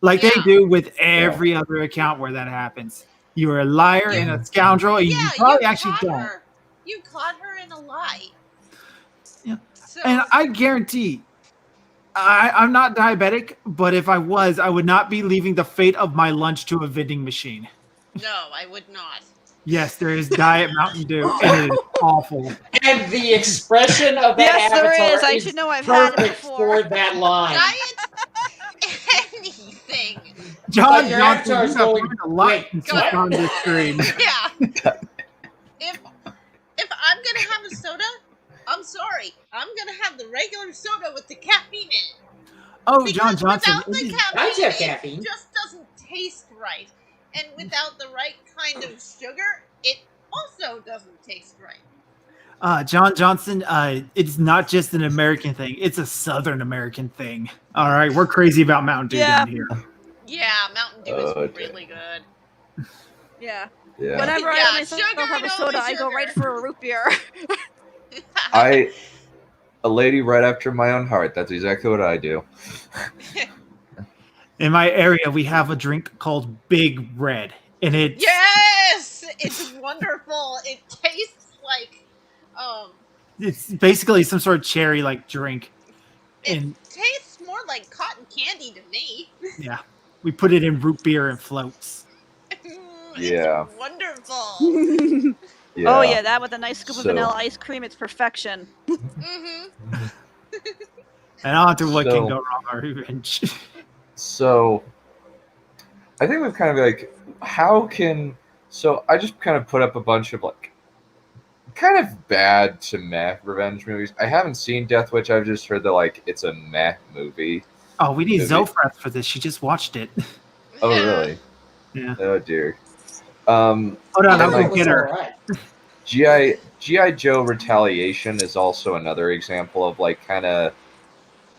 Like they Yeah. do with every other account where that happens. You're a liar and a scoundrel, and you Yeah, probably actually caught don't. her. You caught her in a lie. Yeah. So, And I guarantee I'm not diabetic, but if I was, I would not be leaving the fate of my lunch to a vending machine. no, I would not. Yes, there is Diet Mountain Dew, and it is awful. and the expression of that Yes, there avatar is. I should know I've had it perfect before. for that line. Diet anything. John But your Johnson, avatar's you have going, learned a lot wait, since what? you've on this stream. Yeah. If I'm gonna have a soda, I'm sorry. I'm gonna have the regular soda with the caffeine in it. Oh, Because John Johnson. without the I have caffeine, caffeine. it just doesn't taste right. And without the right kind of sugar, it also doesn't taste right. John Johnson, it's not just an American thing. It's a Southern American thing. All right, we're crazy about Mountain Dew Yeah. down here. Yeah, Mountain Dew is Okay. really good. Yeah. Yeah. Whenever I Yeah, let myself sugar have and a only soda, I go right sugar. for a root beer. A lady right after my own heart. That's exactly what I do. In my area, we have a drink called Big Red, and it's Yes, it's wonderful. It tastes like it's basically some sort of cherry-like drink. it And tastes more like cotton candy to me. yeah, we put it in root beer and floats. Yeah. It's wonderful. Yeah. Oh yeah, that with a nice scoop of So- vanilla ice cream, it's perfection. Mm-hmm. And on to what can So- go wrong on Revenge. So, I think we've kind of like, how can, so I just kind of put up a bunch of like, kind of bad to meh revenge movies. I haven't seen Death Witch. I've just heard that like it's a meh movie. Oh, we need Movie. Zofrath for this. She just watched it. Oh really? Yeah. Oh dear. Hold on, I'll like- go get her. Alright. G.I. Joe Retaliation is also another example of like kind of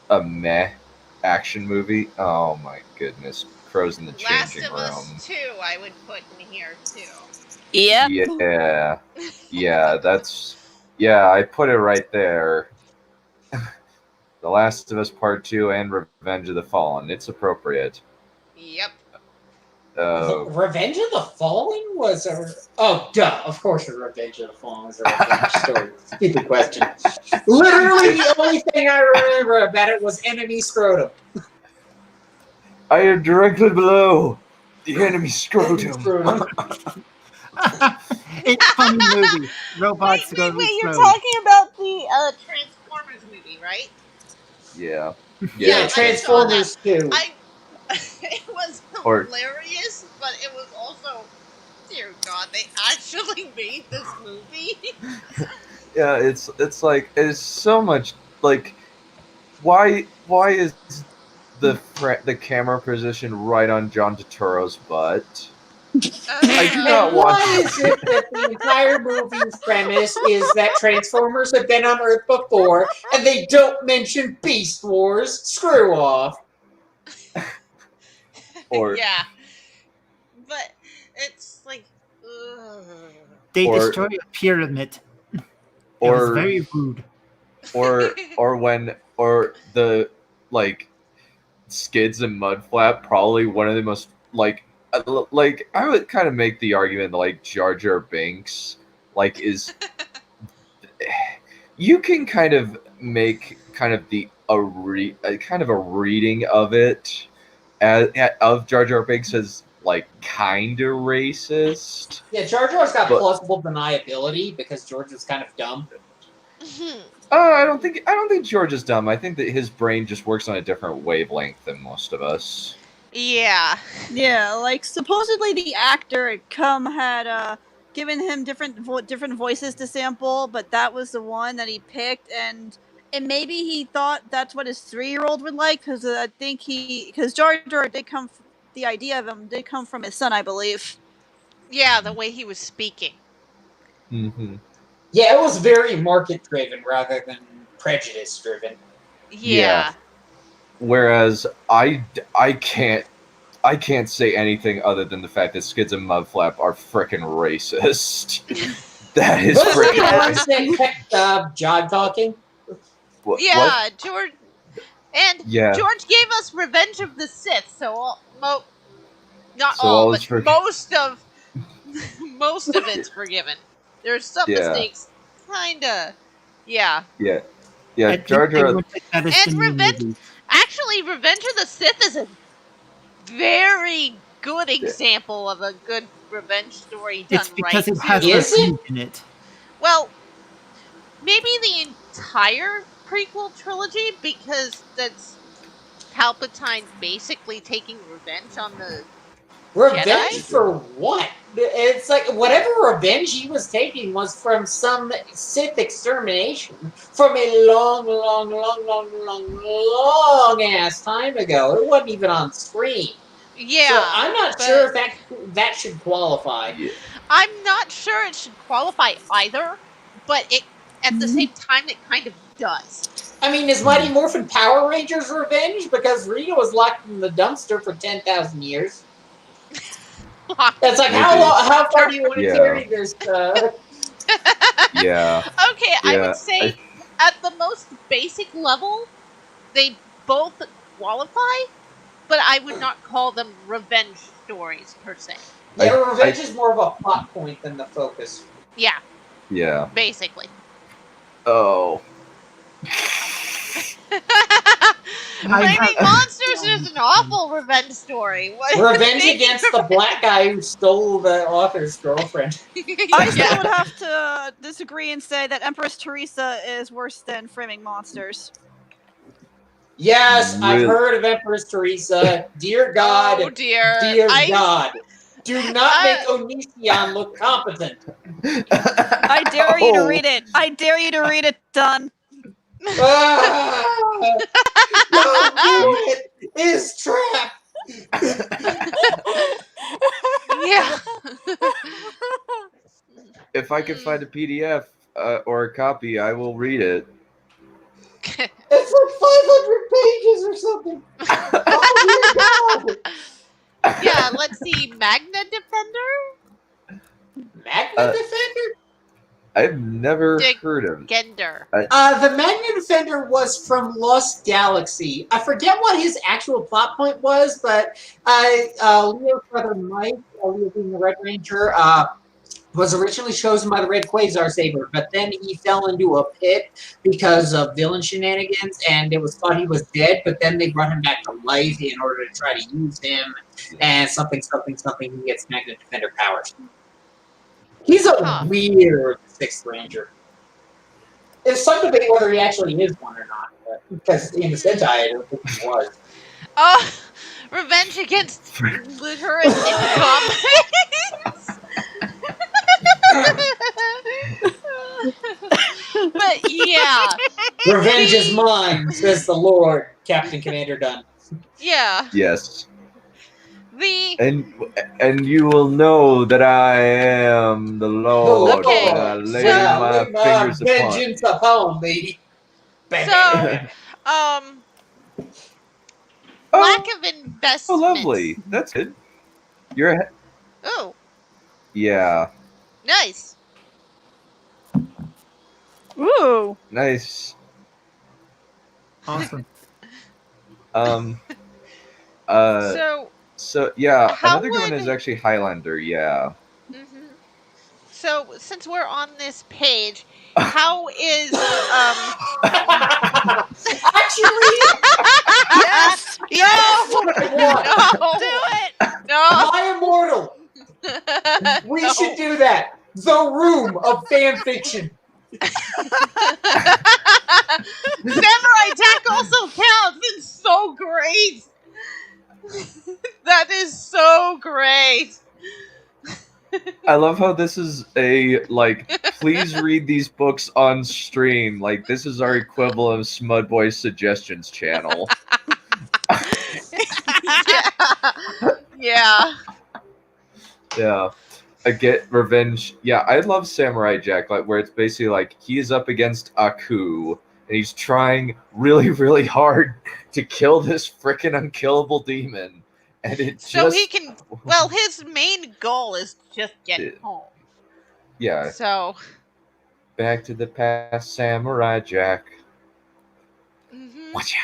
a meh action movie. Oh my goodness, Crows in the Last Changing of Room. Us 2, I would put in here too. Yep. Yeah, I put it right there. The Last of Us Part 2 and Revenge of the Fallen. It's appropriate. Yep. Revenge of the Fallen was a... Oh, duh. Of course Revenge of the Fallen was a revenge story. Stupid question. Literally the only thing I remember about it was enemy scrotum. I am directly below the enemy scrotum. It's a funny movie. Robots go to Wait, you're explode. talking about the Transformers movie, right? Yeah. Yeah, Transformers 2. It was Or- hilarious, but it was also, dear God, they actually made this movie. Yeah, it's like it's so much like why is the camera position right on John Turturro's butt? I do not And want why is it that the entire movie's premise is that Transformers have been on Earth before, and they don't mention Beast Wars? Screw off. Or yeah, but it's like, ugh. They Or- destroy a pyramid. It was or very rude. or the like Skids and Mudflap, probably one of the most like I would kind of make the argument that like Jar Jar Binks like is you can kind of make kind of kind of a reading of it of Jar Jar Binks as like kind of racist. Yeah, Jar Jar's got But- plausible deniability because George was kind of dumb. I don't think George is dumb. I think that his brain just works on a different wavelength than most of us. Yeah. Yeah, like supposedly the actor had given him different voices to sample, but that was the one that he picked, and maybe he thought that's what his 3-year-old would like, because I think because Jar Jar the idea of him did come from his son, I believe. Yeah, the way he was speaking. Mm-hmm. Yeah, it was very market driven rather than prejudice driven. Yeah. Whereas I can't say anything other than the fact that Skids and Mudflap are frickin' racist. That is Those are the frickin' ones that kept John talking. What? Yeah, George. And Yeah. George gave us Revenge of the Sith, so not So all, all but is most of it's forgiven. There's some Yeah. mistakes, kinda. Yeah. Yeah. I Yeah, think Jar they Jar. would take that as And the new Revenge- movie. Actually, Revenge of the Sith is a very good example of a good revenge story done It's because right. it has too. Is it? revenge in it. Well, maybe the entire prequel trilogy, because that's Palpatine basically taking revenge on the Revenge Jedi? for what? It's like whatever revenge he was taking was from some Sith extermination from a long ass time ago. It wasn't even on screen. Yeah. So I'm not but sure if that should qualify. Yeah. I'm not sure it should qualify either, but it at the same time it kind of does. I mean, is Mighty Morphin Power Rangers revenge? Because Rita was locked in the dumpster for 10,000 years. That's like, Maybe. how far do you want to Yeah. carry this? Yeah. Okay, I Yeah, would say at the most basic level, they both qualify, but I would not call them revenge stories per se. Yeah, revenge is more of a plot point than the focus. Yeah, Yeah. basically. Oh. Flaming Monsters is an awful revenge story. Revenge against the black guy who stole the author's girlfriend. I still would have to disagree and say that Empress Teresa is worse than Framing Monsters. Yes, I've Really? heard of Empress Teresa. Dear God, Oh dear. dear God. Do not make I- Onision look competent. I dare you to read it. I dare you to read it, Done. Ah, don't do it! It's trap! Yeah. If I can find a PDF or a copy, I will read it. It's like 500 pages or something. Oh, dear God. Yeah, let's see. Magna Defender? Magna Defender? I've never Dick heard of. Gender. The Magna Defender was from Lost Galaxy. I forget what his actual plot point was, but Leo's brother Mike, Leo being the Red Ranger, was originally chosen by the Red Quasar Saber, but then he fell into a pit because of villain shenanigans, and it was thought he was dead, but then they brought him back to life in order to try to use him, and something, he gets Magna Defender powers. He's a weird Sixth Ranger. There's some debate whether he actually is one or not, because in the Sentai, I don't think he was. Oh, revenge against literate incompetence. But yeah. Revenge is mine, says the Lord, Captain Commander Dunn. Yeah. Yes. The And you will know that I am the Lord. Okay, when I lay so- my fingers upon. vengeance upon thee. so lack of investment. Oh, lovely. That's good. You're ahead. Oh, Yeah. nice. Ooh. Nice. Awesome. So yeah, how another good one is would- actually Highlander. Yeah. Mhm. So since we're on this page, how is Actually, Yes. No! what I want. No! Do it. No! My Immortal. We No. should do that. The room of fan fiction. Samurai Jack also counts. It's so great. That is so great. I love how this is a, like, please read these books on stream. Like, this is our equivalent of Smudboy's Suggestions channel. Yeah. Yeah. I get revenge. Yeah, I love Samurai Jack, like, where it's basically like he is up against Aku, and he's trying really, really hard to kill this freaking unkillable demon. And it So just... he can. Well, his main goal is just get home. Yeah. So. Back to the past, Samurai Jack. Mm-hmm. Watcha.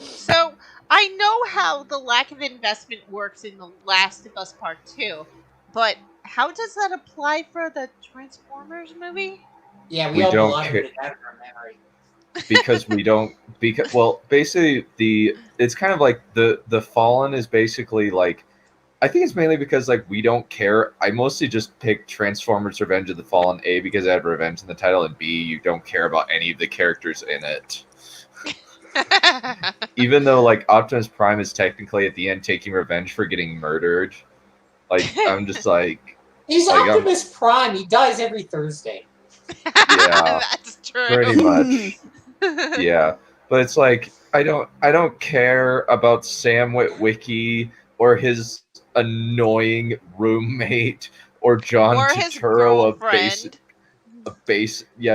So I know how the lack of investment works in The Last of Us Part 2, but how does that apply for the Transformers movie? Yeah, We we all don't belong care. to that in our memory. Because we don't, because, well, basically it's kind of like the Fallen is basically like, I think it's mainly because like we don't care. I mostly just picked Transformers Revenge of the Fallen, A, because it had revenge in the title, and B, you don't care about any of the characters in it. Even though like Optimus Prime is technically at the end taking revenge for getting murdered. Like, I'm just like, He's Like, Optimus Prime. He dies every Thursday. Yeah, That's true. pretty much. Yeah, but it's like I don't care about Sam Witwicky or his annoying roommate or John Or his Turturro girlfriend.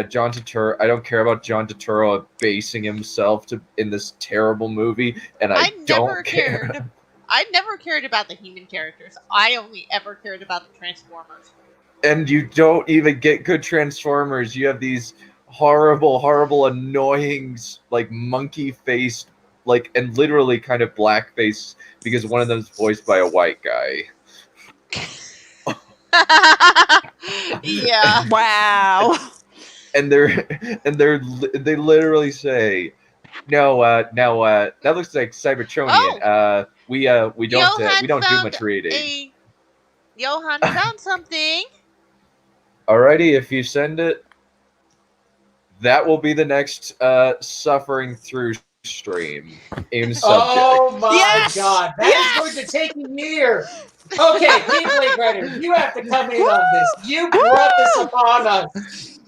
John Turturro. I don't care about John Turturro abasing himself in this terrible movie, and I don't care. I never cared about the human characters. I only ever cared about the Transformers. And you don't even get good Transformers. You have these horrible, annoying, like monkey-faced, like, and literally kind of blackface because one of them is voiced by a white guy. Yeah. Wow. And they literally say, "No, that looks like Cybertronian. We don't do much reading." Johan found something. Alrighty, if you send it, that will be the next suffering through stream. Aim subject. Oh my Yes! god, that is going to take a year. Okay, gameplay writer, you have to come in on this. You brought this upon us.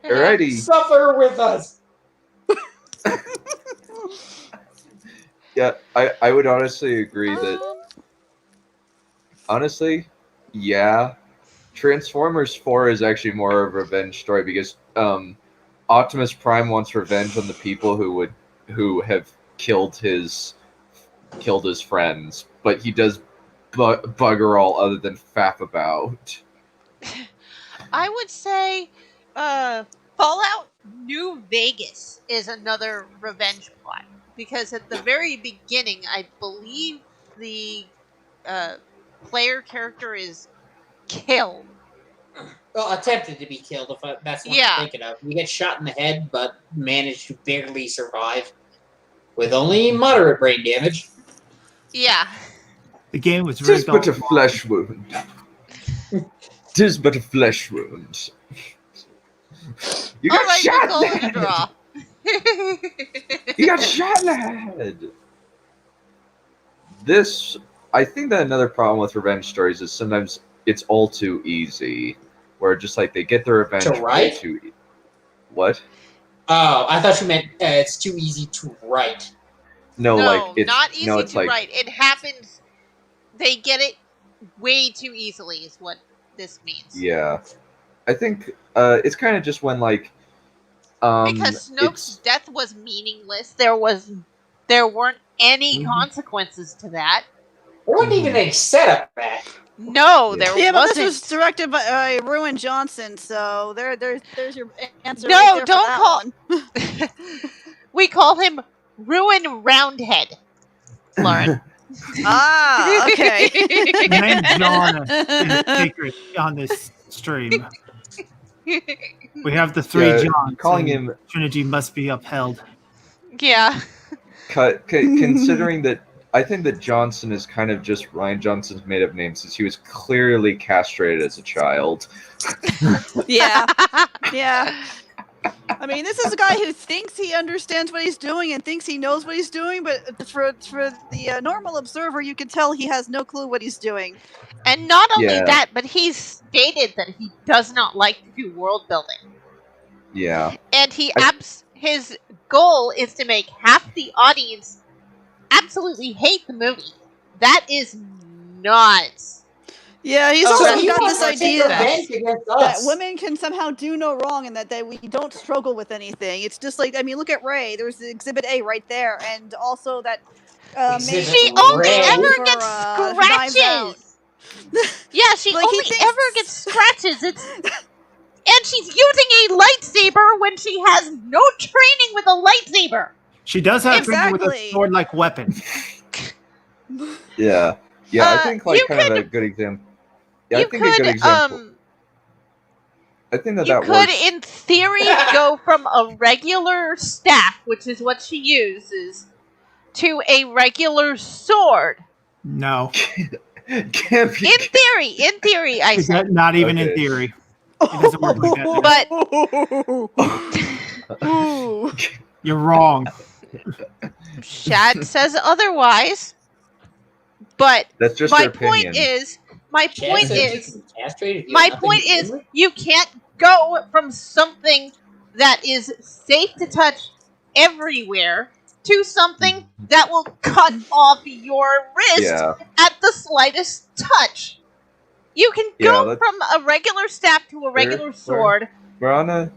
Alrighty. Suffer with us. Yeah, I would honestly agree that. Honestly, yeah. Transformers 4 is actually more of a revenge story because Optimus Prime wants revenge on the people who have killed his friends, but he does bugger all other than faff about. I would say Fallout New Vegas is another revenge plot because at the very beginning, I believe the player character is killed. Well, attempted to be killed, if that's what Yeah. I'm thinking of. You get shot in the head, but managed to barely survive. With only moderate brain damage. Yeah. The game was Tis rigged but a all along. flesh wound. Tis but a flesh wound. You got Alright, shot we'll in call the it a draw. head. You got shot in the head. I think that another problem with revenge stories is sometimes it's all too easy. Where just like they get their revenge To way write? too. What? Oh, I thought you meant it's too easy to write. No, No, like it's not easy no, it's to like write. It happens. They get it way too easily, is what this means. yeah. I think it's kind of just when like Because Snoke's death was meaningless. There weren't any Mhm. consequences to that. There wasn't even a setup back. No, Yeah. there Yeah, but wasn't. this was directed by Ruin Johnson, so there's your answer. No, right there for don't that call- one. We call him Ruin Roundhead, Lauren. Ah, okay. The name John is sacred on this stream. We have the three Yeah, Johns. calling and him- Trinity must be upheld. Yeah. Considering that, I think that Johnson is kind of just Ryan Johnson's made-up name, since he was clearly castrated as a child. Yeah. Yeah. I mean, this is a guy who thinks he understands what he's doing and thinks he knows what he's doing, but for the normal observer, you can tell he has no clue what he's doing. And not only Yeah. that, but he's stated that he does not like to do world building. Yeah. And his goal is to make half the audience absolutely hate the movie. That is nuts. Yeah, he's Oh, also that's got not this what idea it that, says. that women can somehow do no wrong and that we don't struggle with anything. It's just like, I mean, look at Ray. There's the Exhibit A right there. And also that... Exhibit she only Ray. ever for, gets Knives Out. scratches. Yeah, she Like, he only thinks- ever gets scratches. And she's using a lightsaber when she has no training with a lightsaber. She does have training with a Exactly. sword-like weapon. Yeah. Yeah, I think like you kind of could- a good example. Yeah, I You think a good example. I think that you that could, works. in theory, go from a regular staff, which is what she uses, to a regular sword. No. Can't be. In theory, I said. Not even in Okay. theory. It doesn't work like that. But You're wrong. Shad says otherwise. But That's just my your point opinion. is, my Chad point said is, you can castrate if you my have nothing point to is, do with it? you can't go from something that is safe to touch everywhere to something that will cut off your wrist Yeah. at the slightest touch. You can Yeah, go that's- from a regular staff to a regular sword. We're on a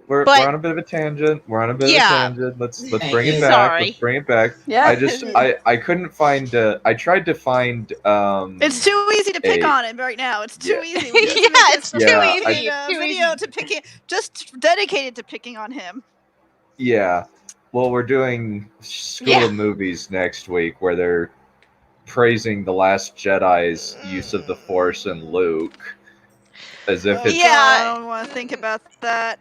we're But- on a bit of a tangent. We're on a bit Yeah. of a tangent. Let's bring it back. Sorry. Let's bring it back. Yeah. I couldn't find. I tried to find. It's too easy to pick a- on him right now. It's too Yeah. easy. We just Yeah, make it's this too Yeah, easy. I- It's too video easy. to picking, just dedicated to picking on him. Yeah. Well, we're doing School Yeah. of Movies next week, where they're praising the Last Jedi's use of the Force and Luke, as if it's. Yeah. I don't want to think about that.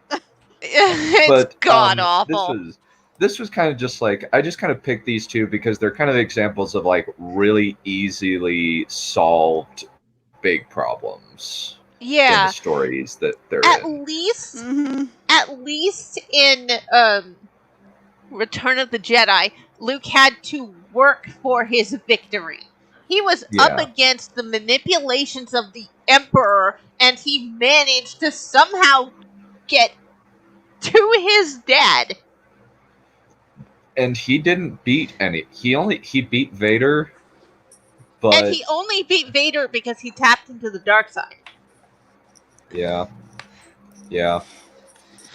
It's But god awful. This was kind of just like, I just kind of picked these two because they're kind of examples of like really easily solved big problems in Yeah. the stories that they're At in. least Mm-hmm. at least in Return of the Jedi, Luke had to work for his victory. He was up Yeah. against the manipulations of the Emperor, and he managed to somehow get to his dad. And he didn't beat any. He beat Vader, but And he only beat Vader because he tapped into the dark side. yeah.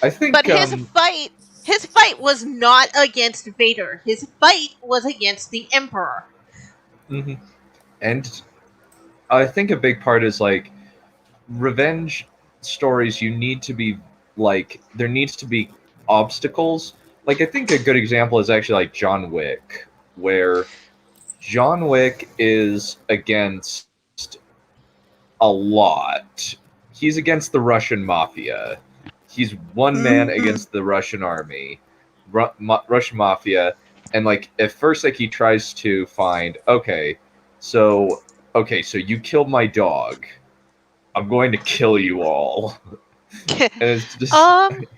I think. But his fight was not against Vader. His fight was against the Emperor. Mhm. And I think a big part is like revenge stories. You need to be like, there needs to be obstacles. Like, I think a good example is actually like John Wick, where John Wick is against a lot. He's against the Russian mafia. He's one man Mhm. against the Russian army, Russian mafia, and like at first, like he tries to find, okay, so you killed my dog. I'm going to kill you all. And it's just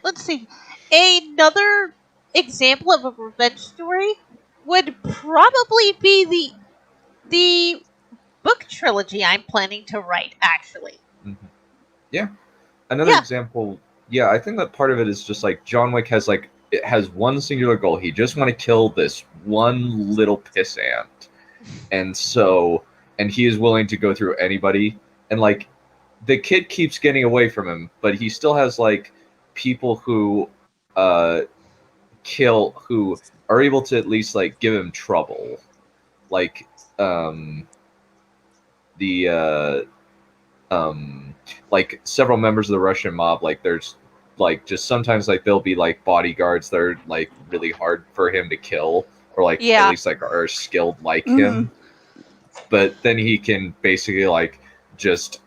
Let's see. Another example of a revenge story would probably be the book trilogy I'm planning to write, actually. another Yeah. example. Yeah, I think that part of it is just like John Wick has like, it has one singular goal. He just want to kill this one little pissant, and he is willing to go through anybody. And like the kid keeps getting away from him, but he still has like people who who are able to at least like give him trouble, like like several members of the Russian mob. Like there's like just sometimes like they'll be like bodyguards that are like really hard for him to kill, or like Yeah. at least like are skilled like him. But then he can basically like just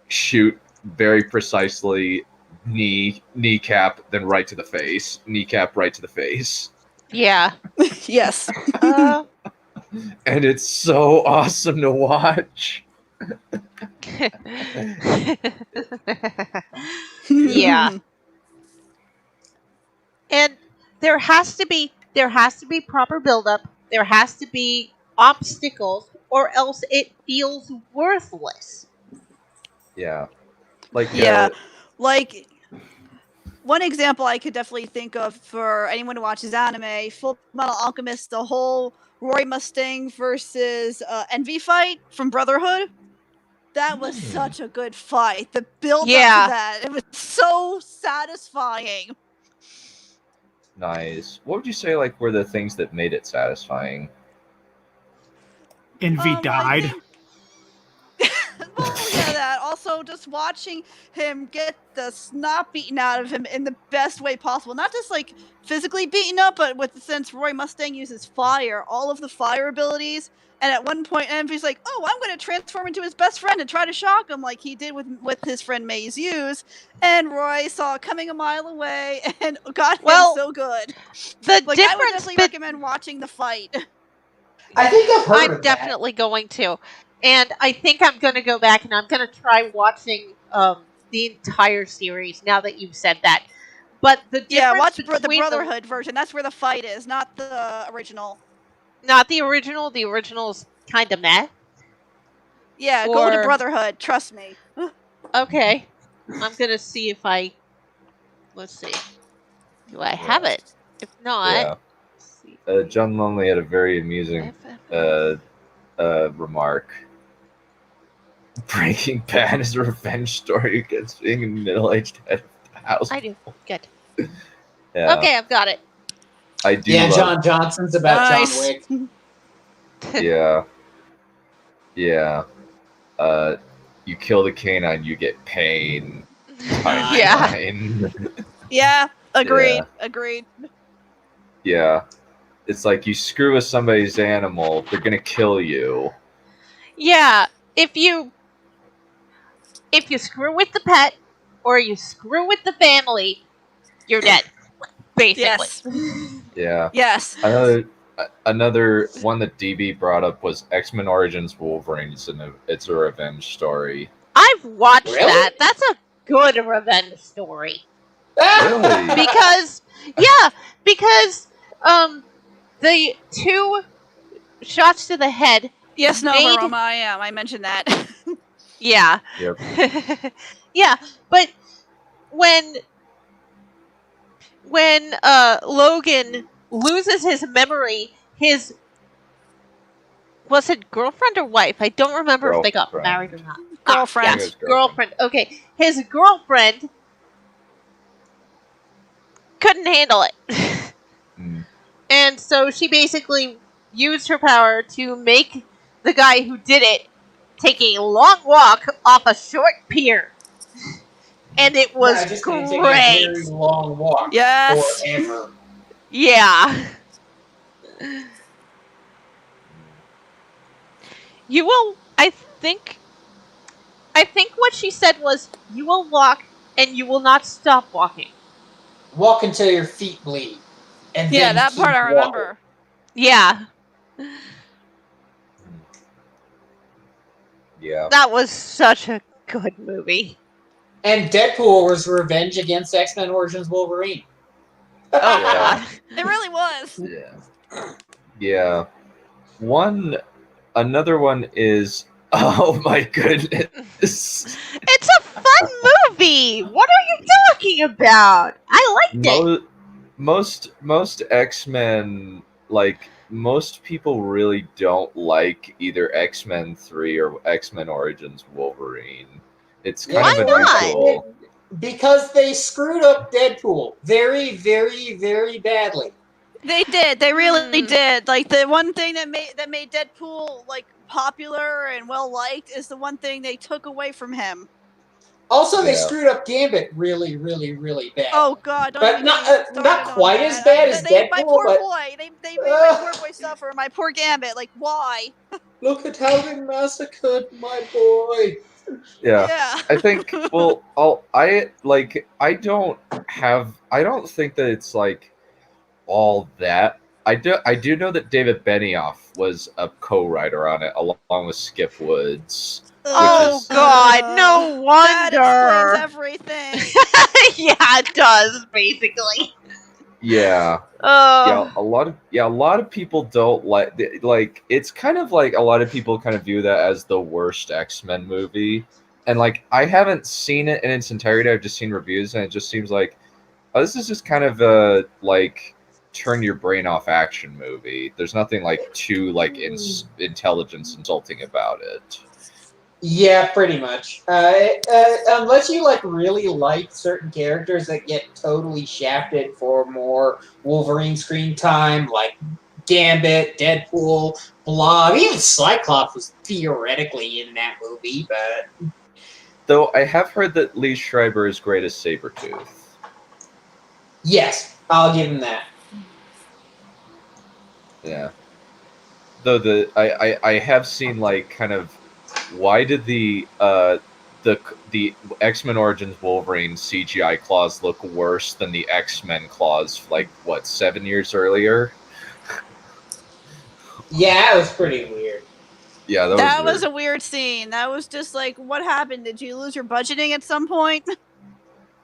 shoot very precisely, kneecap, then right to the face, kneecap, right to the face. Yeah. Yes. And it's so awesome to watch. Yeah. And there has to be proper buildup. There has to be obstacles, or else it feels worthless. Yeah. Like Yeah. Like, one example I could definitely think of for anyone who watches anime, Full Metal Alchemist, the whole Roy Mustang versus Envy fight from Brotherhood. That was such a good fight. The build up Yeah. to that, it was so satisfying. nice. What would you say like were the things that made it satisfying? Envy I died. think- Well, yeah, that. Also, just watching him get the snot beaten out of him in the best way possible. Not just, like, physically beaten up, but since Roy Mustang uses fire, all of the fire abilities. And at one point, Envy's like, oh, I'm going to transform into his best friend and try to shock him like he did with his friend Maze Hughes. And Roy saw it coming a mile away and got him so good. The Like, I would definitely recommend watching the fight. I think I've heard I'm of that. definitely going to. And I think I'm going to go back and I'm going to try watching the entire series now that you've said that. But the difference watch between the Brotherhood version. That's where the fight is, not the original. Not the original. The original's kind of meh. Yeah, go to Brotherhood. Trust me. Okay. I'm going to see if I... Let's see. Do I have it? If not... John Lonely had a very amusing remark. Breaking Bad is a revenge story against being a middle-aged head of the house. I do. Good. Yeah. Okay, I've got it. I do. Yeah, love... John Johnson's about John Wick. Yeah. Yeah. You kill the canine, you get pain. Yeah. Yeah, agreed. Yeah. Agreed. Yeah. It's like you screw with somebody's animal, they're gonna kill you. Yeah, if you screw with the pet or you screw with the family, you're dead. Basically. Yes. Yeah. Yes. Another one that DB brought up was X-Men Origins Wolverine. It's a revenge story. I've watched Really? that. That's a good revenge story. Really? Because the 2 shots to the head. Yes, no, made... Roma, I mentioned that. Yeah. Yep. Yeah, but when Logan loses his memory, was it girlfriend or wife? I don't remember if they got married or not. Girlfriend. Yes, girlfriend. Okay, his girlfriend couldn't handle it. And so she basically used her power to make the guy who did it take a long walk off a short pier. And it was just great. take a very long walk. Yes. Forever. Yeah. You will, I think what she said was, you will walk and you will not stop walking. Walk until your feet bleed. And Yeah, then that keep part I walking. remember. Yeah. Yeah. That was such a good movie. And Deadpool was revenge against X-Men Origins Wolverine. Oh, Yeah. God. It really was. Yeah. Yeah. Another one is, oh my goodness. It's a fun movie. What are you talking about? I liked it. Most X-Men, like, most people really don't like either X-Men 3 or X-Men Origins Wolverine. It's kind of unusual. Because they screwed up Deadpool very, very, very badly. They did. They really did. Like, the one thing that made Deadpool like popular and well liked is the one thing they took away from him. Also, they Yeah. screwed up Gambit really, really, really bad. Oh God! Don't But even not- get me started not on quite that. as bad as My Deadpool, poor but- boy. They made my poor boy suffer. My poor Gambit. Like, why? Look at how they massacred my boy. Yeah. I think. Well, I don't think that it's like all that. I do know that David Benioff was a co-writer on it along with Skip Woods. Oh is- God, no That explains wonder. everything. Yeah, it does basically. Yeah. Oh, A lot of people don't like it's kind of like a lot of people kind of view that as the worst X-Men movie. And like I haven't seen it in its entirety. I've just seen reviews and it just seems like this is just kind of a like turn your brain off action movie. There's nothing like too like intelligence insulting about it. Yeah, pretty much. Unless you like really like certain characters that get totally shafted for more Wolverine screen time, like Gambit, Deadpool, Blob, even Cyclops was theoretically in that movie, but Though I have heard that Lee Schreiber is great as Sabretooth. yes, I'll give him that. Yeah. Though I have seen like kind of why did the X-Men Origins Wolverine CGI claws look worse than the X-Men claws like what 7 years earlier? Yeah, it was pretty weird. Yeah, That was was a weird scene. That was just like, what happened? Did you lose your budgeting at some point?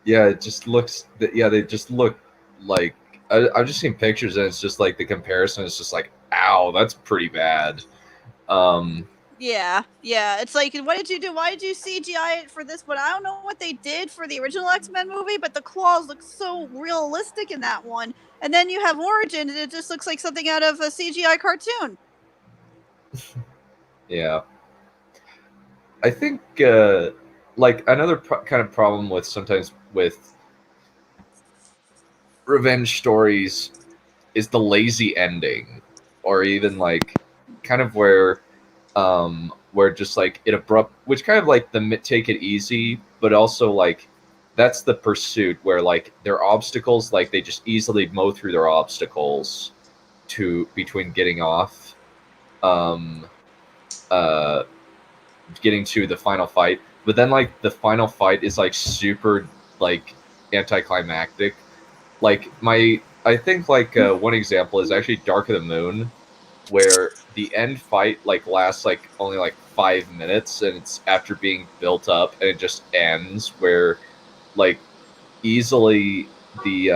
Yeah, it just looks. Yeah, they just look like. I've just seen pictures and it's just like the comparison is just like, ow, that's pretty bad. Yeah. It's like, what did you do? Why did you CGI it for this one? I don't know what they did for the original X-Men movie, but the claws look so realistic in that one. And then you have Origin, and it just looks like something out of a CGI cartoon. Yeah. I think like another kind of problem with sometimes with revenge stories is the lazy ending, or even like kind of where just like it abrupt, which kind of like the take it easy, but also like that's the pursuit where like their obstacles, like they just easily mow through their obstacles to between getting off, getting to the final fight, but then like the final fight is like super like anticlimactic. Like I think like one example is actually Dark of the Moon, where the end fight like lasts like only like 5 minutes and it's after being built up and it just ends where like easily the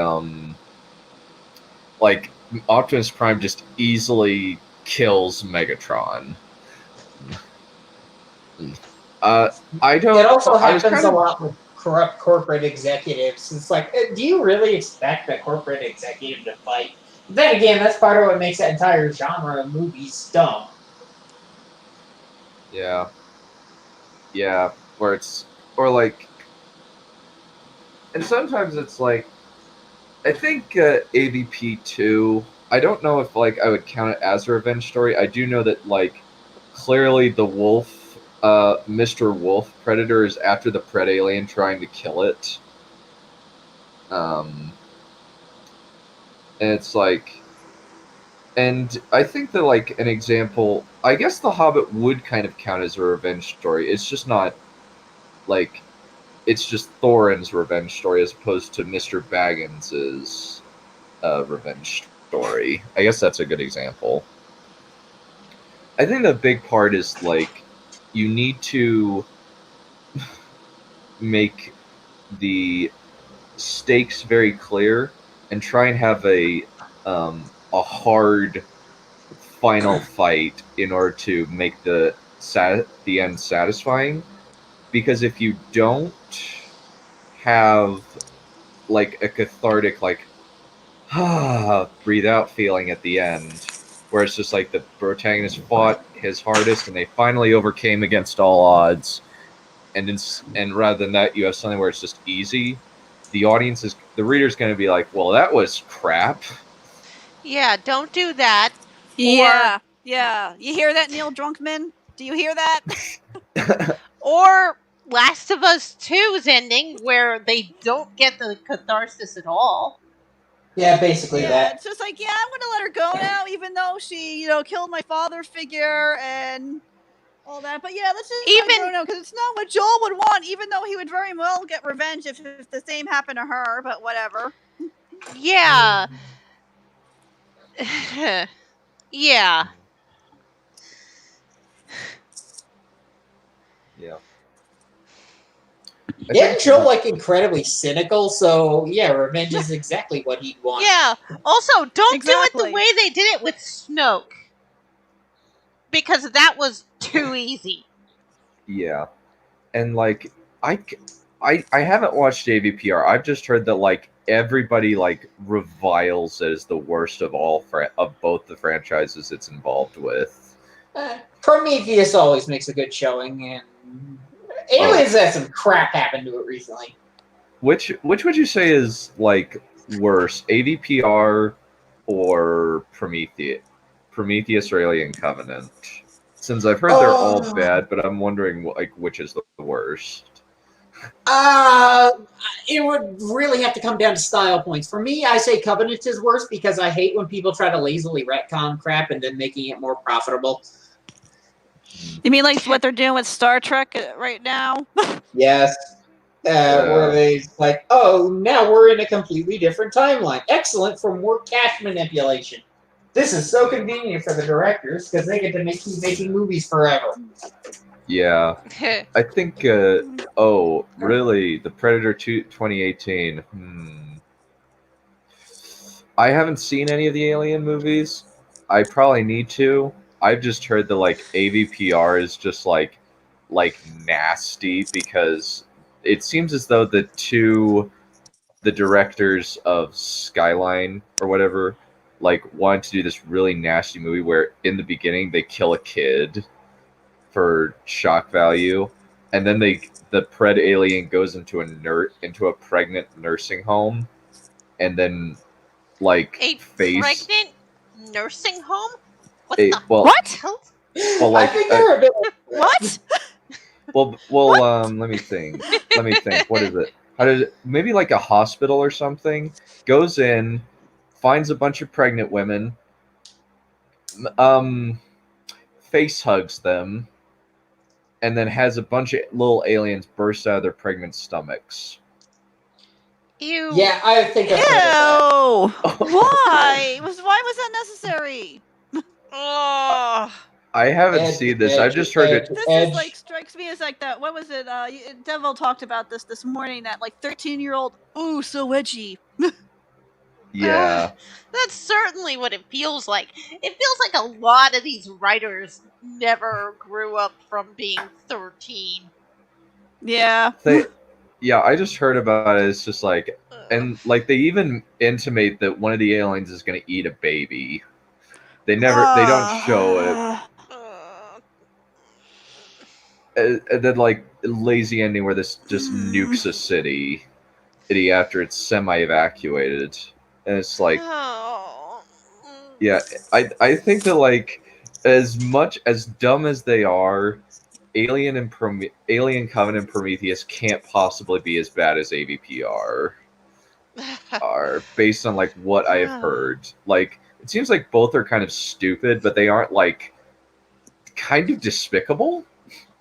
like Optimus Prime just easily kills Megatron. I don't. It also I was happens kind of, a lot with corrupt corporate executives. It's like, do you really expect a corporate executive to fight? Then again, that's part of what makes that entire genre of movies dumb. Yeah. Yeah, where it's or like, and sometimes it's like, I think AVP 2. I don't know if like I would count it as a revenge story. I do know that like clearly the wolf, Mr. Wolf Predator is after the Pred alien trying to kill it. And it's like, and I think that like an example, I guess The Hobbit would kind of count as a revenge story. It's just not like, it's just Thorin's revenge story as opposed to Mr. Baggins's revenge story. I guess that's a good example. I think the big part is like you need to make the stakes very clear and try and have a hard final fight in order to make the end satisfying. Because if you don't have like a cathartic like breathe out feeling at the end, where it's just like the protagonist fought his hardest and they finally overcame against all odds, and rather than that you have something where it's just easy, the reader's going to be like, well, that was crap. yeah, don't do that. Yeah. You hear that, Neil Drunkman? Do you hear that? Or Last of Us 2's ending, where they don't get the catharsis at all. Yeah, basically Yeah, that. it's just like, yeah, I'm gonna let her go now, even though she, killed my father figure and all that. But yeah, let's just let her go now, because it's not what Joel would want, even though he would very well get revenge if the same happened to her, but whatever. Yeah. Yeah. Yeah. Isn't Joel like incredibly cynical? So yeah, revenge is exactly what he'd want. Yeah. Also, don't do it the Exactly. way they did it with Snoke. Because that was too easy. Yeah. And like I haven't watched AVPR. I've just heard that like everybody like reviles it as the worst of all of both the franchises it's involved with. Prometheus always makes a good showing, and Aliens had some crap happen to it recently. Which would you say is like worse, AVPR or Prometheus? Prometheus or Alien Covenant? Since I've heard they're all bad, but I'm wondering like which is the worst. It would really have to come down to style points. For me, I say Covenant is worse because I hate when people try to lazily retcon crap and then making it more profitable. You mean like what they're doing with Star Trek right now? Yes. Where they like, oh, now we're in a completely different timeline. Excellent for more cash manipulation. This is so convenient for the directors because they get to keep making movies forever. Yeah. I think, really? The Predator 2 2018. I haven't seen any of the Alien movies. I probably need to. I've just heard that, like, AVPR is just, like nasty because it seems as though the directors of Skyline or whatever, like, wanted to do this really nasty movie where in the beginning they kill a kid for shock value, and then the pred alien goes into a pregnant nursing home, and then like pregnant nursing home? What? Well, like I think they're a bit. What? Well, let me think. What is it? How did it, maybe like a hospital or something? Goes in, finds a bunch of pregnant women, face hugs them, and then has a bunch of little aliens burst out of their pregnant stomachs. Ew. Yeah, I think I've heard of that. Why? Why was that necessary? I haven't seen this. I've just heard it. This is like strikes me as like that. What was it? Devil talked about this morning. That like 13-year-old. Ooh, so edgy. Yeah. That's certainly what it feels like. It feels like a lot of these writers never grew up from being 13. Yeah. Yeah, I just heard about it. It's just like, and like they even intimate that one of the aliens is going to eat a baby. They don't show it. And then like lazy ending where this just nukes a city after it's semi-evacuated. And it's like, yeah, I think that like as much as dumb as they are, Alien Covenant and Prometheus can't possibly be as bad as AVPR are, based on like what I have heard. Like it seems like both are kind of stupid, but they aren't like kind of despicable.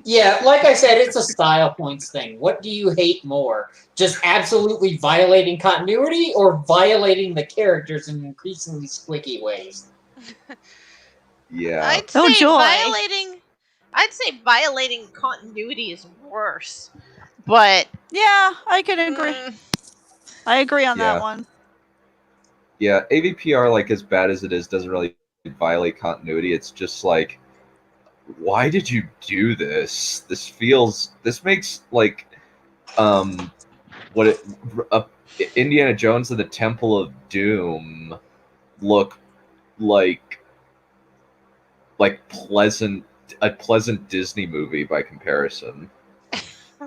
Yeah, like I said, it's a style points thing. What do you hate more? Just absolutely violating continuity or violating the characters in increasingly squicky ways? Yeah. I'd say violating continuity is worse. But yeah, I can agree. I agree on that one. Yeah, AVPR, like as bad as it is, doesn't really violate continuity. It's just like, why did you do this? This makes like Indiana Jones and the Temple of Doom look like a pleasant Disney movie by comparison.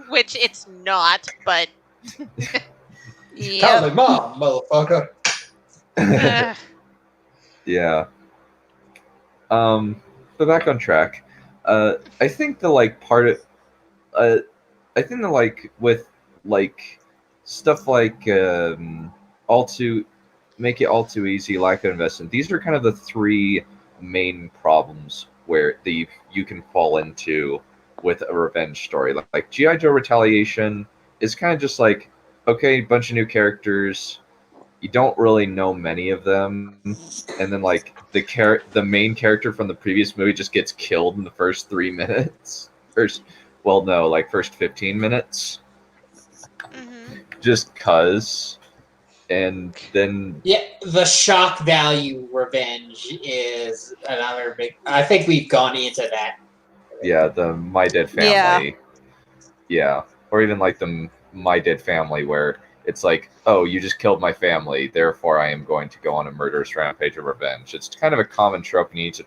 Which it's not, but Tell me, Mom, motherfucker. Yeah. But back on track. I think the like part of I think that like with like stuff like all too make it all too easy, lack of investment. These are kind of the three main problems where you can fall into with a revenge story. Like G.I. Joe Retaliation is kind of just like, okay, bunch of new characters. You don't really know many of them, and then like the main character from the previous movie just gets killed in the first 3 minutes. First 15 minutes, just cuz. And then Yeah, the shock value revenge is another big. I think we've gone into that. yeah, the My Dead Family, yeah, or even like the My Dead Family, where it's like, oh, you just killed my family, therefore I am going to go on a murderous rampage of revenge. It's kind of a common trope. You need to.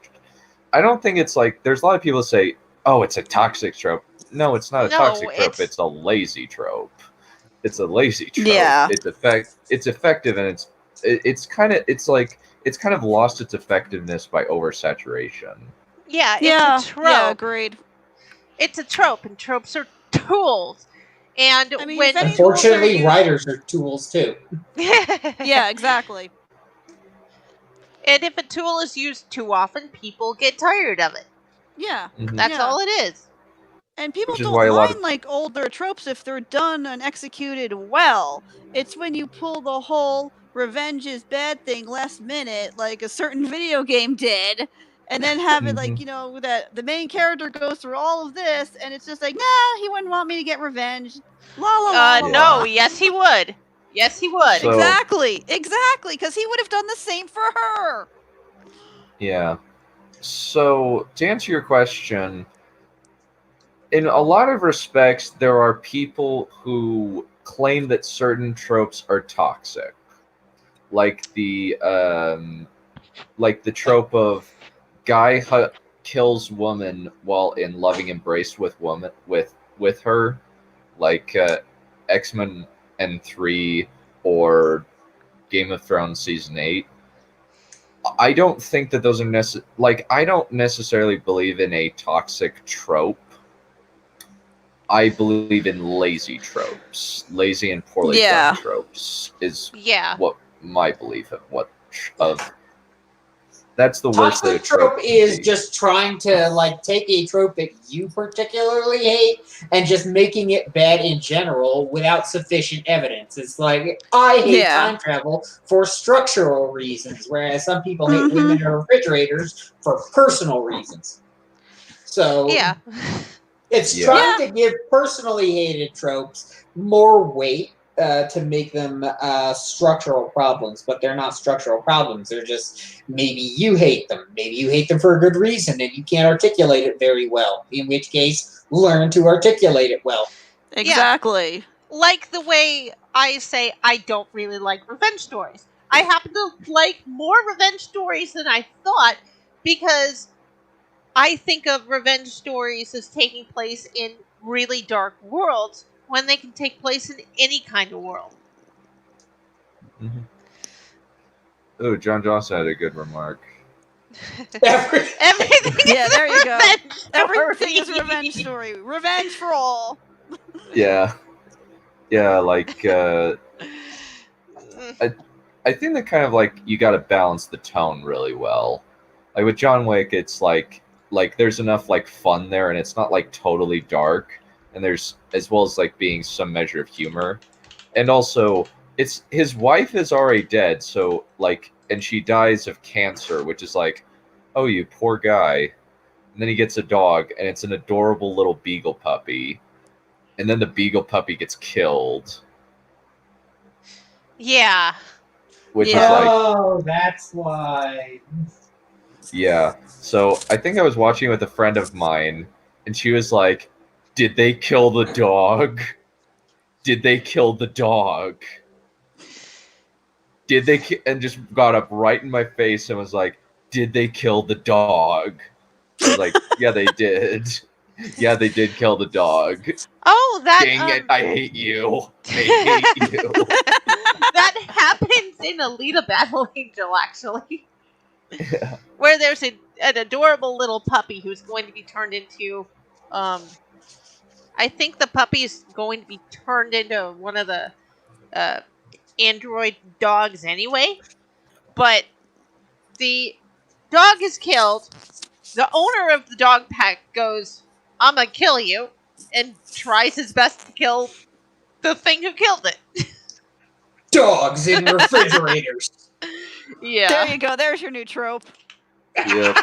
I don't think it's like there's a lot of people say, oh, it's a toxic trope. No, it's not a toxic trope. It's a lazy trope. It's a lazy trope. Yeah. It's effective, and it's kind of lost its effectiveness by oversaturation. Yeah, Yeah, it's a trope. yeah, agreed. It's a trope, and tropes are tools. And I mean, when if any Unfortunately, tools are writers are tools too. yeah, exactly. And if a tool is used too often, people get tired of it. Yeah. That's yeah. all it is. And people Which is don't why a lot mind of- like older tropes if they're done and executed well. It's when you pull the whole revenge is bad thing last minute, like a certain video game did, and then have it like, that the main character goes through all of this and it's just like, nah, he wouldn't want me to get revenge. La la la. la, No, la. yes he would. Yes he would. So- Exactly, because he would have done the same for her. Yeah. So to answer your question, in a lot of respects, there are people who claim that certain tropes are toxic, like the trope of guy kills woman while in loving embrace with her, like X-Men N3 or Game of Thrones season 8. I don't think that those are I don't necessarily believe in a toxic trope. I believe in lazy tropes. Lazy and poorly done tropes is what my belief of. That's the worst that a Toxic trope is be. just trying to like take a trope that you particularly hate and just making it bad in general without sufficient evidence. It's like, I hate time travel for structural reasons, whereas some people hate women in refrigerators for personal reasons. So it's trying to give personally hated tropes more weight to make them structural problems, but they're not structural problems. They're just, maybe you hate them. Maybe you hate them for a good reason and you can't articulate it very well. In which case, learn to articulate it well. Exactly. Yeah. Like the way I say I don't really like revenge stories. I happen to like more revenge stories than I thought because I think of revenge stories as taking place in really dark worlds when they can take place in any kind of world. Oh, John Johnson had a good remark. Everything yeah, there you go. Everything is a story. revenge story. Revenge for all. Yeah. Yeah, like I think that kind of like you got to balance the tone really well. Like with John Wick, it's like there's enough like fun there, and it's not like totally dark, and there's as well as like being some measure of humor, and also it's his wife is already dead, so like, and she dies of cancer, which is like, oh, you poor guy. And then he gets a dog, and it's an adorable little beagle puppy, and then the beagle puppy gets killed. Yeah. Which is like, oh, that's why. Yeah. So I think I was watching with a friend of mine, and she was like, "Did they kill the dog? Did they kill the dog? Did they?" And just got up right in my face and was like, "Did they kill the dog?" I was like, "Yeah, they did. Yeah, they did kill the dog." Oh, that. Dang it! I hate you. I hate you. That happens in Alita Battle Angel, actually. Yeah. Where there's an adorable little puppy who's going to be turned into I think the puppy's going to be turned into one of the android dogs anyway. But the dog is killed. The owner of the dog pack goes, "I'm gonna kill you," and tries his best to kill the thing who killed it. Dogs in refrigerators. Yeah. There you go. There's your new trope. Yep.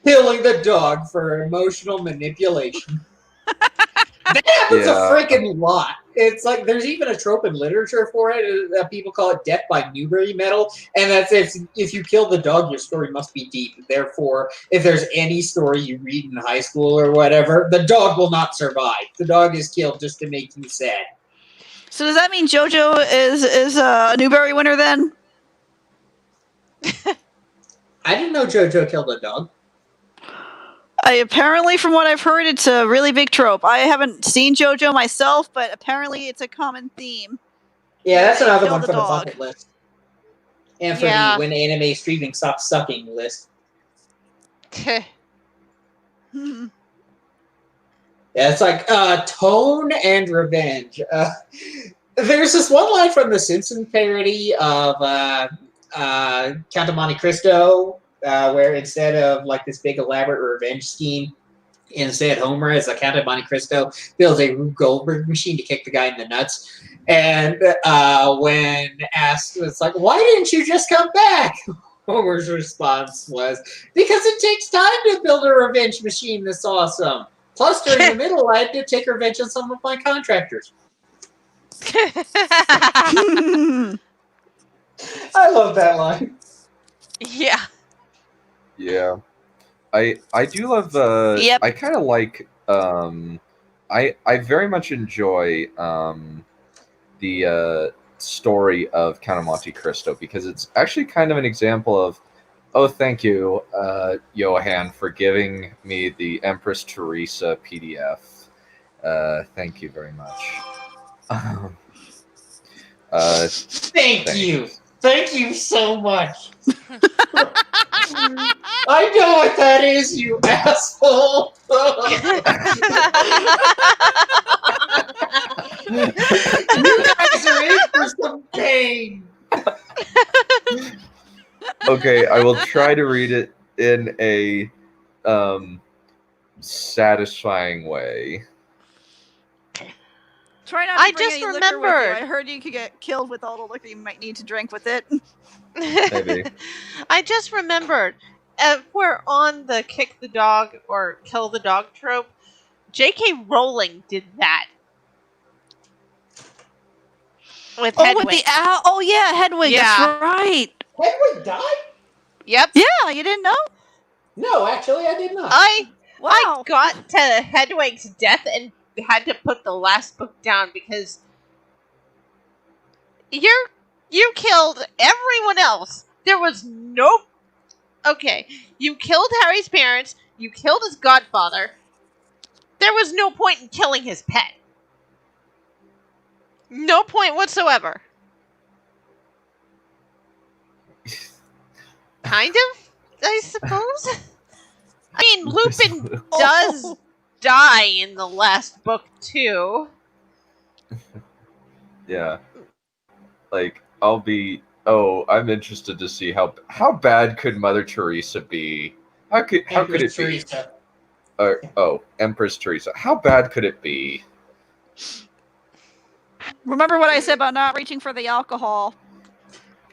Killing the dog for emotional manipulation. That happens a freaking lot. It's like there's even a trope in literature for it. People call it death by Newbery metal, and that's if you kill the dog, your story must be deep. Therefore, if there's any story you read in high school or whatever, the dog will not survive. The dog is killed just to make you sad. So does that mean JoJo is a Newbery winner then? I didn't know JoJo killed a dog. Apparently, from what I've heard, it's a really big trope. I haven't seen JoJo myself, but apparently it's a common theme. Yeah, that's another Kill one the for the dog. bucket list. And for Yeah. the when anime streaming stops sucking list. Hmm. Yeah, it's like tone and revenge. There's this one line from the Simpsons parody of Count of Monte Cristo, where instead of like this big elaborate revenge scheme, instead Homer, as a Count of Monte Cristo, builds a Rube Goldberg machine to kick the guy in the nuts. And when asked, it's like, why didn't you just come back? Homer's response was, because it takes time to build a revenge machine this awesome. Plus, during the middle, I had to take revenge on some of my contractors. I love that line. Yeah. Yeah. I do love Yep. I kind of like I very much enjoy the story of Count of Monte Cristo because it's actually kind of an example of, oh, thank you, Johan, for giving me the Empress Teresa PDF. Thank you very much. Thank you. Thank you so much. I know what that is, you asshole. You guys are in for some pain. Okay, I will try to read it in a satisfying way. Try not to I bring just any liquor with you. remembered. I heard you could get killed with all the liquor you might need to drink with it. Maybe. I just remembered. If we're on the kick the dog or kill the dog trope, J.K. Rowling did that. With Hedwig. With the owl. Oh yeah, Hedwig. Yeah. That's right. Hedwig died? Yep. Yeah, you didn't know? No, actually, I did not. I Wow. got to Hedwig's death and had to put the last book down because you killed everyone else. There was no... Okay, you killed Harry's parents, you killed his godfather. There was no point in killing his pet. No point whatsoever. Kind of, I suppose? I mean, Lupin does die in the last book, too. Yeah. Like, I'm interested to see how bad could Mother Teresa be? How could it Teresa. be? Empress Teresa. How bad could it be? Remember what I said about not reaching for the alcohol.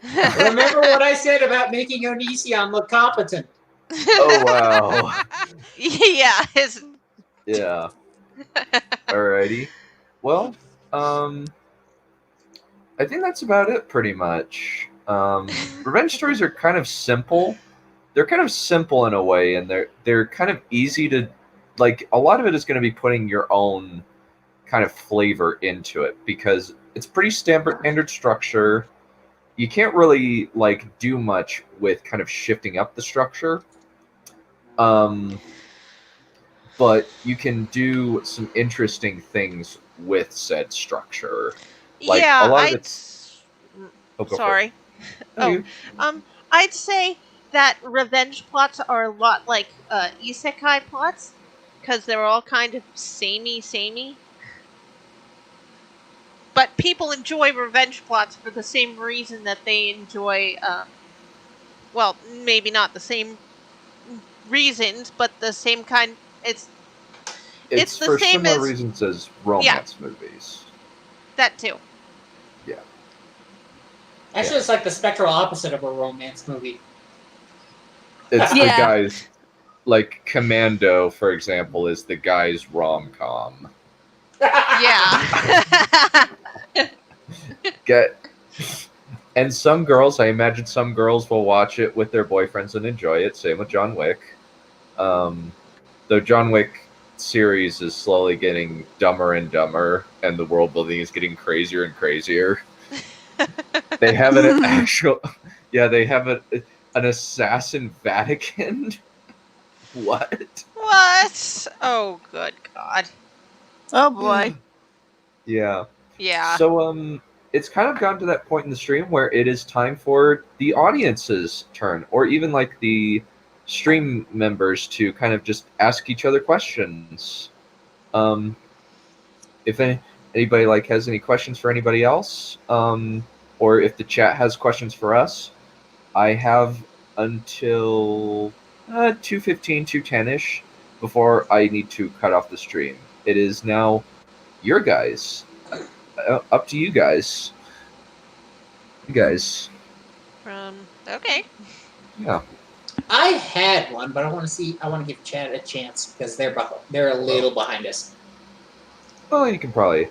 Remember what I said about making Onision look competent. Oh wow. Yeah. Yeah. Alrighty. Well, I think that's about it pretty much. Revenge stories are kind of simple. They're kind of simple in a way, and they're kind of easy to, like, a lot of it is going to be putting your own kind of flavor into it because it's pretty standard structure. You can't really like do much with kind of shifting up the structure. But you can do some interesting things with said structure. Like, yeah, a lot of it's... Oh, sorry. I'd say that revenge plots are a lot like isekai plots. because they're all kind of samey. But people enjoy revenge plots for the same reason that they enjoy, well, maybe not the same reasons, but the same kind. It's the for same similar as reasons as romance movies. that too. Yeah. Actually, it's like the spectral opposite of a romance movie. It's the Yeah. guys, like Commando, for example, is the guy's rom-com. Yeah. And some girls, I imagine some girls will watch it with their boyfriends and enjoy it. Same with John Wick. Though John Wick series is slowly getting dumber and dumber, and the world building is getting crazier and crazier. They have an actual, they have an assassin Vatican. What? What? Oh, good God. Oh boy. Yeah. Yeah. So it's kind of gotten to that point in the stream where it is time for the audience's turn, or even like the stream members to kind of just ask each other questions. If anybody like has any questions for anybody else, or if the chat has questions for us, I have until 2:15, 2:10ish before I need to cut off the stream. It is now your guys. Up to you guys. Okay. Yeah. I had one, but I want to give Chad a chance because they're a little behind us. Well, you can probably.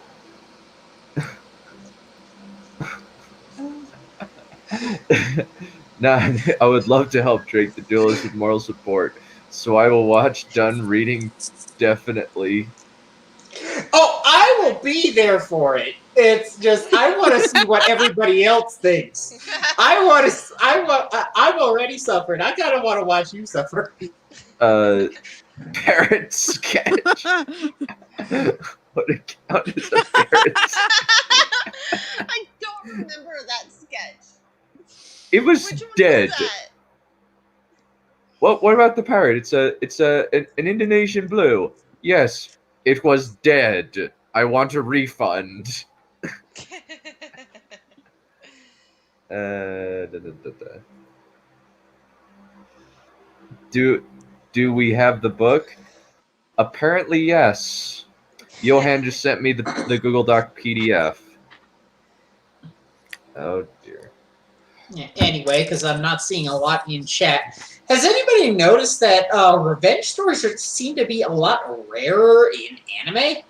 Nah, I would love to help Drake the Duelist with moral support, so I will watch Done Reading definitely. Oh, I will be there for it. It's just I want to see what everybody else thinks. I've already suffered. I kind of want to watch you suffer. Parrot sketch. What account is a parrot sketch? I don't remember that sketch. It was Which one dead. was that? What about the parrot? It's an Indonesian blue. Yes, it was dead. I want a refund. Do we have the book? Apparently, yes. Johan just sent me the Google Doc PDF. Oh dear. Yeah, anyway, because I'm not seeing a lot in chat. Has anybody noticed that revenge stories seem to be a lot rarer in anime?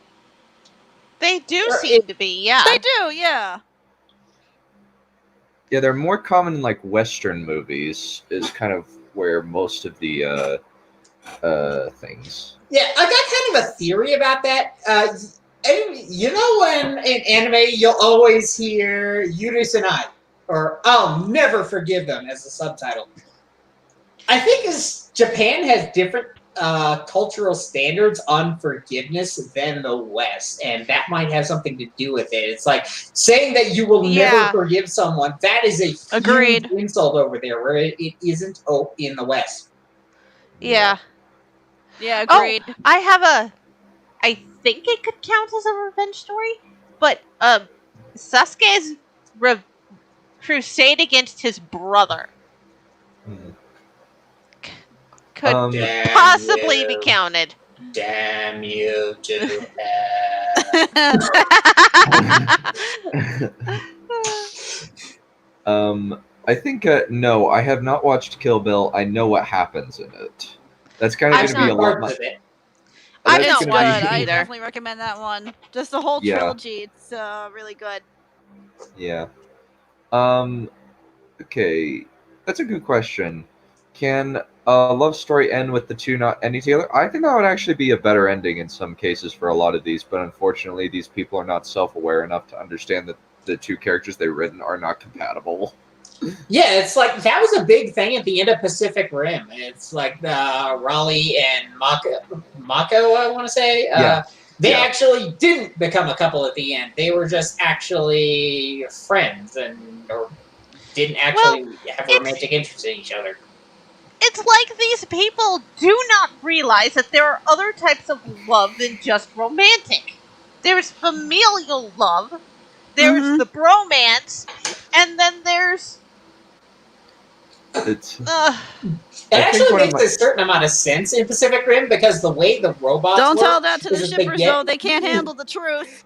They do seem to be, yeah. They do, yeah. Yeah, they're more common in like Western movies. Is kind of where most of the things. Yeah, I got kind of a theory about that. You know when in anime you'll always hear Yurusanai, or I'll never forgive them as the subtitle. I think as Japan has different cultural standards on forgiveness than the West, and that might have something to do with it. It's like saying that you will never forgive someone. That is a huge insult over there, where it isn't in the West. Yeah. Yeah, agreed. Oh, I think it could count as a revenge story, but Sasuke's crusade against his brother could possibly be counted. Damn you to I think no, I have not watched Kill Bill. I know what happens in it. That's kind of going to be a lot. I've not watched it I either. definitely recommend that one. Just the whole trilogy. It's really good. Yeah. Okay, that's a good question. Can a love story end with the two not ending together? I think that would actually be a better ending in some cases for a lot of these, but unfortunately these people are not self-aware enough to understand that the two characters they've written are not compatible. Yeah, it's like that was a big thing at the end of Pacific Rim. It's like Raleigh and Mako, I want to say. They actually didn't become a couple at the end. They were just actually friends or didn't actually have romantic interest in each other. It's like these people do not realize that there are other types of love than just romantic. There's familial love, there's the bromance, and then there's... It's It I think actually one of makes my- a certain amount of sense in Pacific Rim because the way the robots Don't work tell that to the is that they shippers, get- though. They can't handle the truth.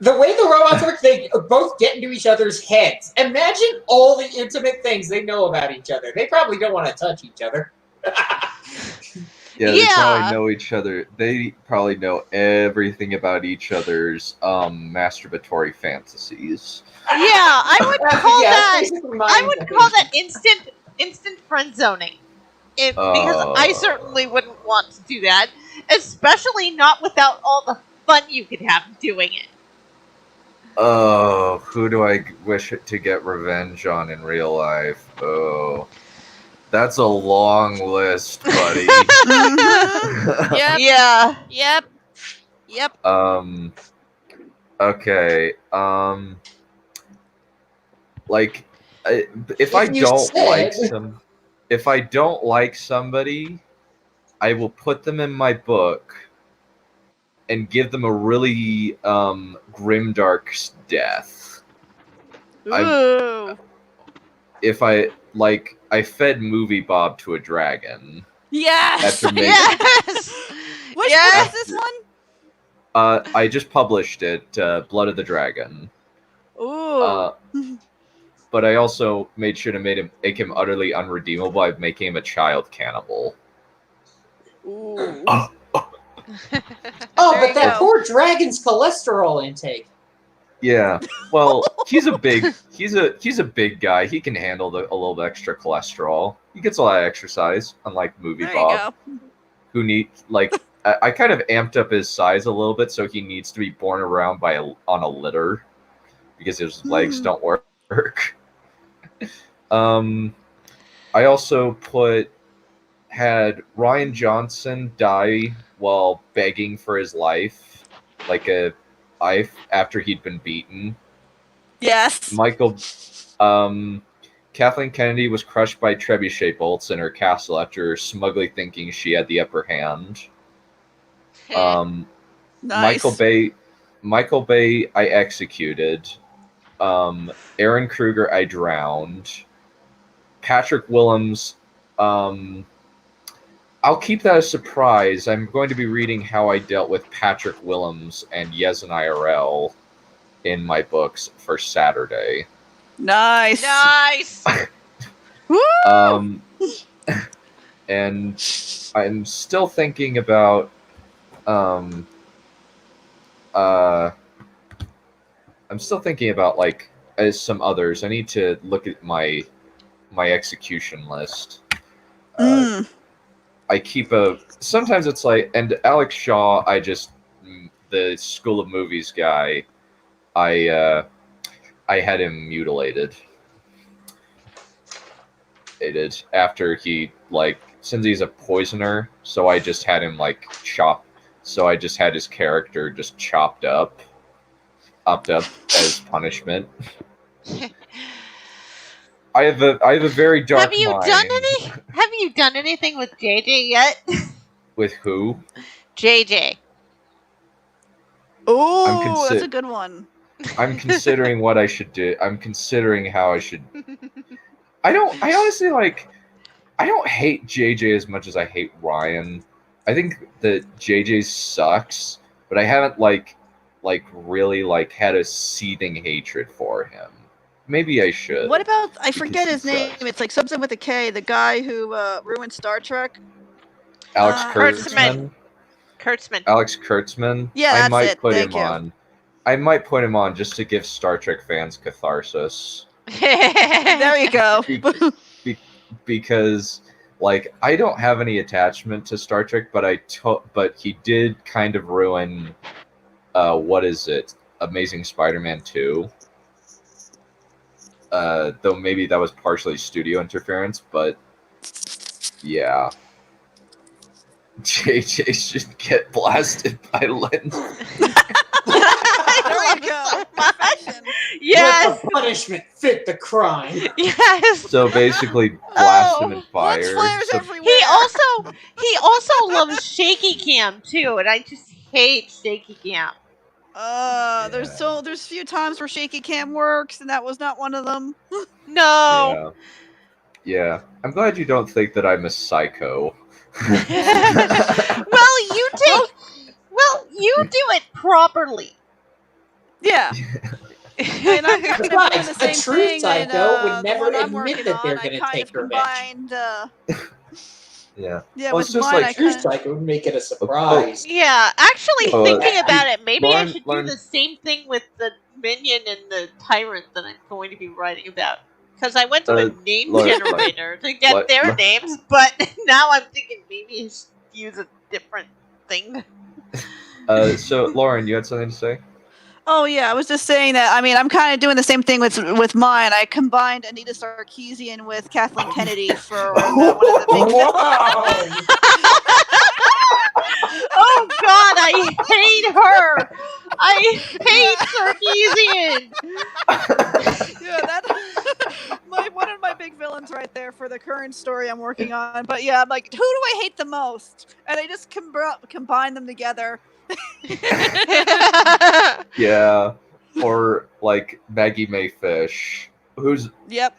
The way the robots work, they both get into each other's heads. Imagine all the intimate things they know about each other. They probably don't want to touch each other. Yeah, they Yeah. probably know each other. They probably know everything about each other's masturbatory fantasies. Yeah, I would call Yeah, it's that... basically I mine. would call that instant friend zoning. Because I certainly wouldn't want to do that, especially not without all the fun you could have doing it. Oh, who do I wish to get revenge on in real life? Oh, that's a long list, buddy. Yep. Yeah. Yep. Okay. Like, if I don't like somebody, I will put them in my book and give them a really grimdark death. Ooh. If I fed Movie Bob to a dragon. Yes. After making- Yes. Which Yes. book is this one? I just published it, Blood of the Dragon. Ooh. But I also made sure to make him utterly unredeemable by making him a child cannibal. Ooh. Oh, There but you that go. poor dragon's cholesterol intake. Yeah. Well, he's a big guy. He can handle a little extra cholesterol. He gets a lot of exercise, unlike Movie There Bob, you go. who I kind of amped up his size a little bit, so he needs to be borne around on a litter because his legs don't work. I also had Ryan Johnson die while begging for his life, after he'd been beaten. Yes. Kathleen Kennedy was crushed by trebuchet bolts in her castle after smugly thinking she had the upper hand. Nice. Michael Bay, I executed. Aaron Kruger, I drowned. Patrick Willems, I'll keep that a surprise. I'm going to be reading how I dealt with Patrick Willems and Yezin IRL in my books for Saturday. Nice. Nice. Woo! And I'm still thinking about some others. I need to look at my execution list. I keep sometimes it's and Alex Shaw, the School of Movies guy, I had him mutilated. After he, since he's a poisoner, so I just had him chopped. So I just had his character just chopped up as punishment. I have a very dark Have you mind. Have you done anything with JJ yet? With who? JJ. Ooh, that's a good one. I'm considering what I should do. I'm considering how I should. I honestly I don't hate JJ as much as I hate Ryan. I think that JJ sucks, but I haven't really had a seething hatred for him. Maybe I should. What about, I forget Because his he name. sucks. It's something with a K. The guy who ruined Star Trek. Alex Kurtzman. Alex Kurtzman. Yeah, I that's might it. put Thank him you. on. I might put him on just to give Star Trek fans catharsis. There you go. Because I don't have any attachment to Star Trek, but he did kind of ruin what is it? Amazing Spider-Man 2. Though maybe that was partially studio interference, but yeah. JJ should get blasted by Lynn. There love go. so much. Perfection. Yes. Let the punishment fit the crime. Yes. So basically, blast him in Oh, Lens fire. flares So- everywhere. He also loves shaky cam too, and I just hate shaky cam. There's few times where shaky cam works, and that was not one of them. No. Yeah. I'm glad you don't think that I'm a psycho. Well, you do it properly. Yeah. And I'm kind of doing the Besides, same a true thing psycho in would never the one I'm admit working that they're on. I going to kind take of revenge. combined. Yeah. Yeah, Well, with it's just mine, like- I True kind of. psycho would make it a surprise. Yeah, actually thinking about it, maybe I Lauren- should Lauren- do the same thing with the minion and the tyrant that I'm going to be writing about. Because I went to a name Lauren- generator to get What- their Lauren- names, but now I'm thinking maybe I should use a different thing. So Lauren, you had something to say? Oh yeah, I was just saying that. I mean, I'm kind of doing the same thing with mine. I combined Anita Sarkeesian with Kathleen Kennedy for one of the big. Wow! Oh God, I hate her. I hate Sarkeesian. Yeah, that one of my big villains right there for the current story I'm working on. But yeah, I'm like, who do I hate the most? And I just combine them together. Yeah. Or like Maggie Mayfish. Who's Yep.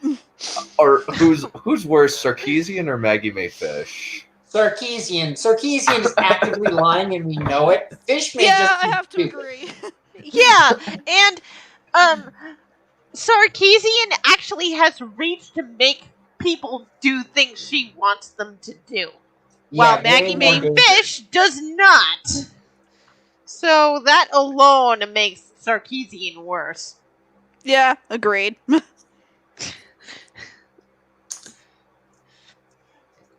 who's worse, Sarkeesian or Maggie Mayfish? Sarkeesian. Sarkeesian is actively lying, and we know it. Fish may Yeah, just I be have to stupid. agree. Yeah, and Sarkeesian actually has reach to make people do things she wants them to do, while Yeah, Maggie way more dangerous. Mayfish does not. So that alone makes Sarkeesian worse. Yeah, agreed.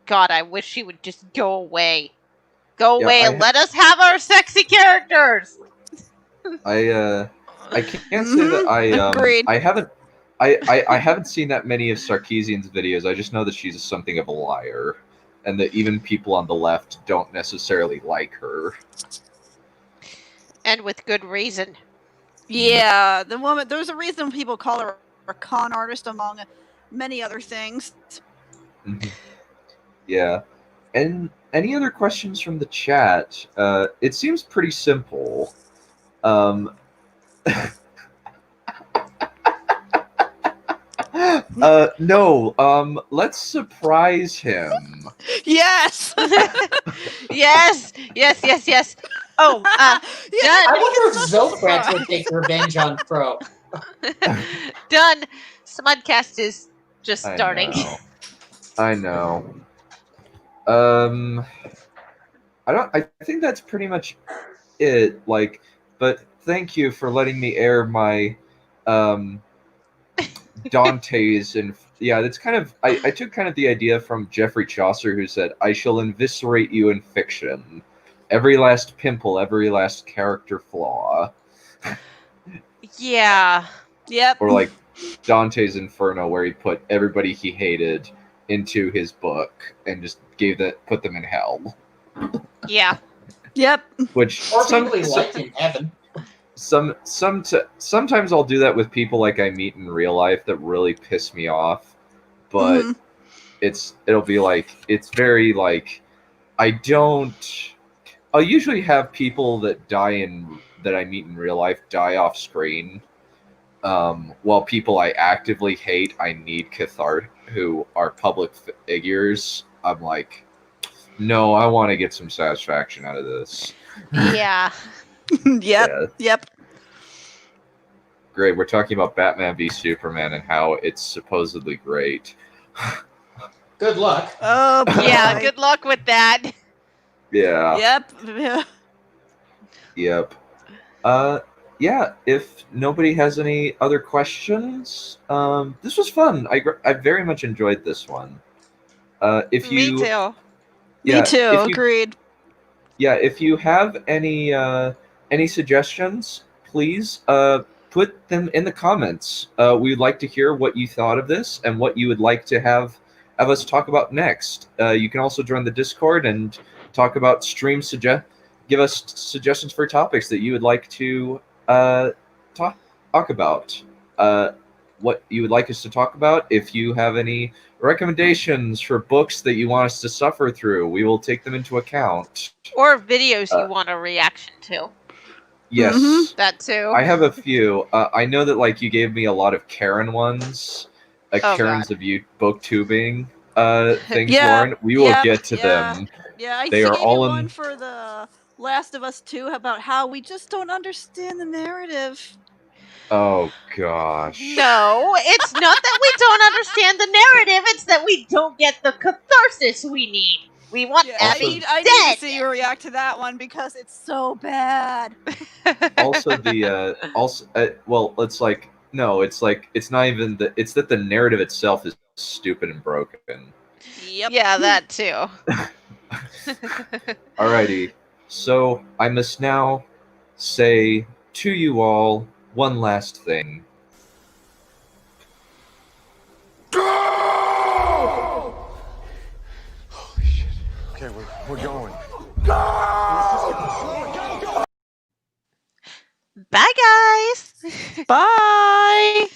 God, I wish she would just go away. Go Yeah, away and let us have our sexy characters. I can't say that Agreed. I haven't seen that many of Sarkeesian's videos. I just know that she's something of a liar, and that even people on the left don't necessarily like her. And with good reason. Yeah, the woman. There's a reason people call her a con artist, among many other things. Mhm. Yeah. And any other questions from the chat? It seems pretty simple. No. Let's surprise him. Yes. Yes. Oh, Yeah, I done. wonder if Zophrats would take revenge on Pro. Done. Smudcast is just starting. I know. I think that's pretty much it. Like, but thank you for letting me air my Dante's, and yeah, that's kind of I took kind of the idea from Geoffrey Chaucer, who said, "I shall eviscerate you in fiction, every last pimple, every last character flaw." Yeah. Yep. Or like Dante's Inferno, where he put everybody he hated into his book and just put them in hell. Yeah. Yep. Which Or people he liked in heaven. sometimes I'll do that with people like I meet in real life that really piss me off, but Mhm. it'll be like, it's very like, I'll usually have people that that I meet in real life die off screen, while people I actively hate, I need cathartic, who are public figures. I'm like, no, I want to get some satisfaction out of this. Yeah. Yep. Yeah. Yep. Great. We're talking about Batman v Superman and how it's supposedly great. Good luck. Oh boy. Yeah. Good luck with that. Yeah. Yep. Yep. Yeah. If nobody has any other questions, this was fun. I very much enjoyed this one. If you, Me too. yeah, Me too. if you- Agreed. Yeah. If you have any suggestions, please put them in the comments. We'd like to hear what you thought of this and what you would like to have us talk about next. You can also join the Discord and talk about give us suggestions for topics that you would like to talk about. What you would like us to talk about. If you have any recommendations for books that you want us to suffer through, we will take them into account. Or videos you want a reaction to. Yes, that too. I have a few. I know that like you gave me a lot of Karen ones, Oh, Karen's God. booktubing things, Yeah, Lauren. We will yeah, get to yeah. them. Yeah, I They are gave you all one in. for the Last of Us 2 about how we just don't understand the narrative. Oh gosh. No, it's not that we don't understand the narrative. It's that we don't get the catharsis we need. We want Yeah, Also- I need to see you react to that one because it's so bad. Also the well, it's like no, it's like it's not even the. It's that the narrative itself is stupid and broken. Yep. Yeah, that too. Alrighty, so I must now say to you all one last thing. Holy shit. Okay, we're going. Bye, guys. Bye.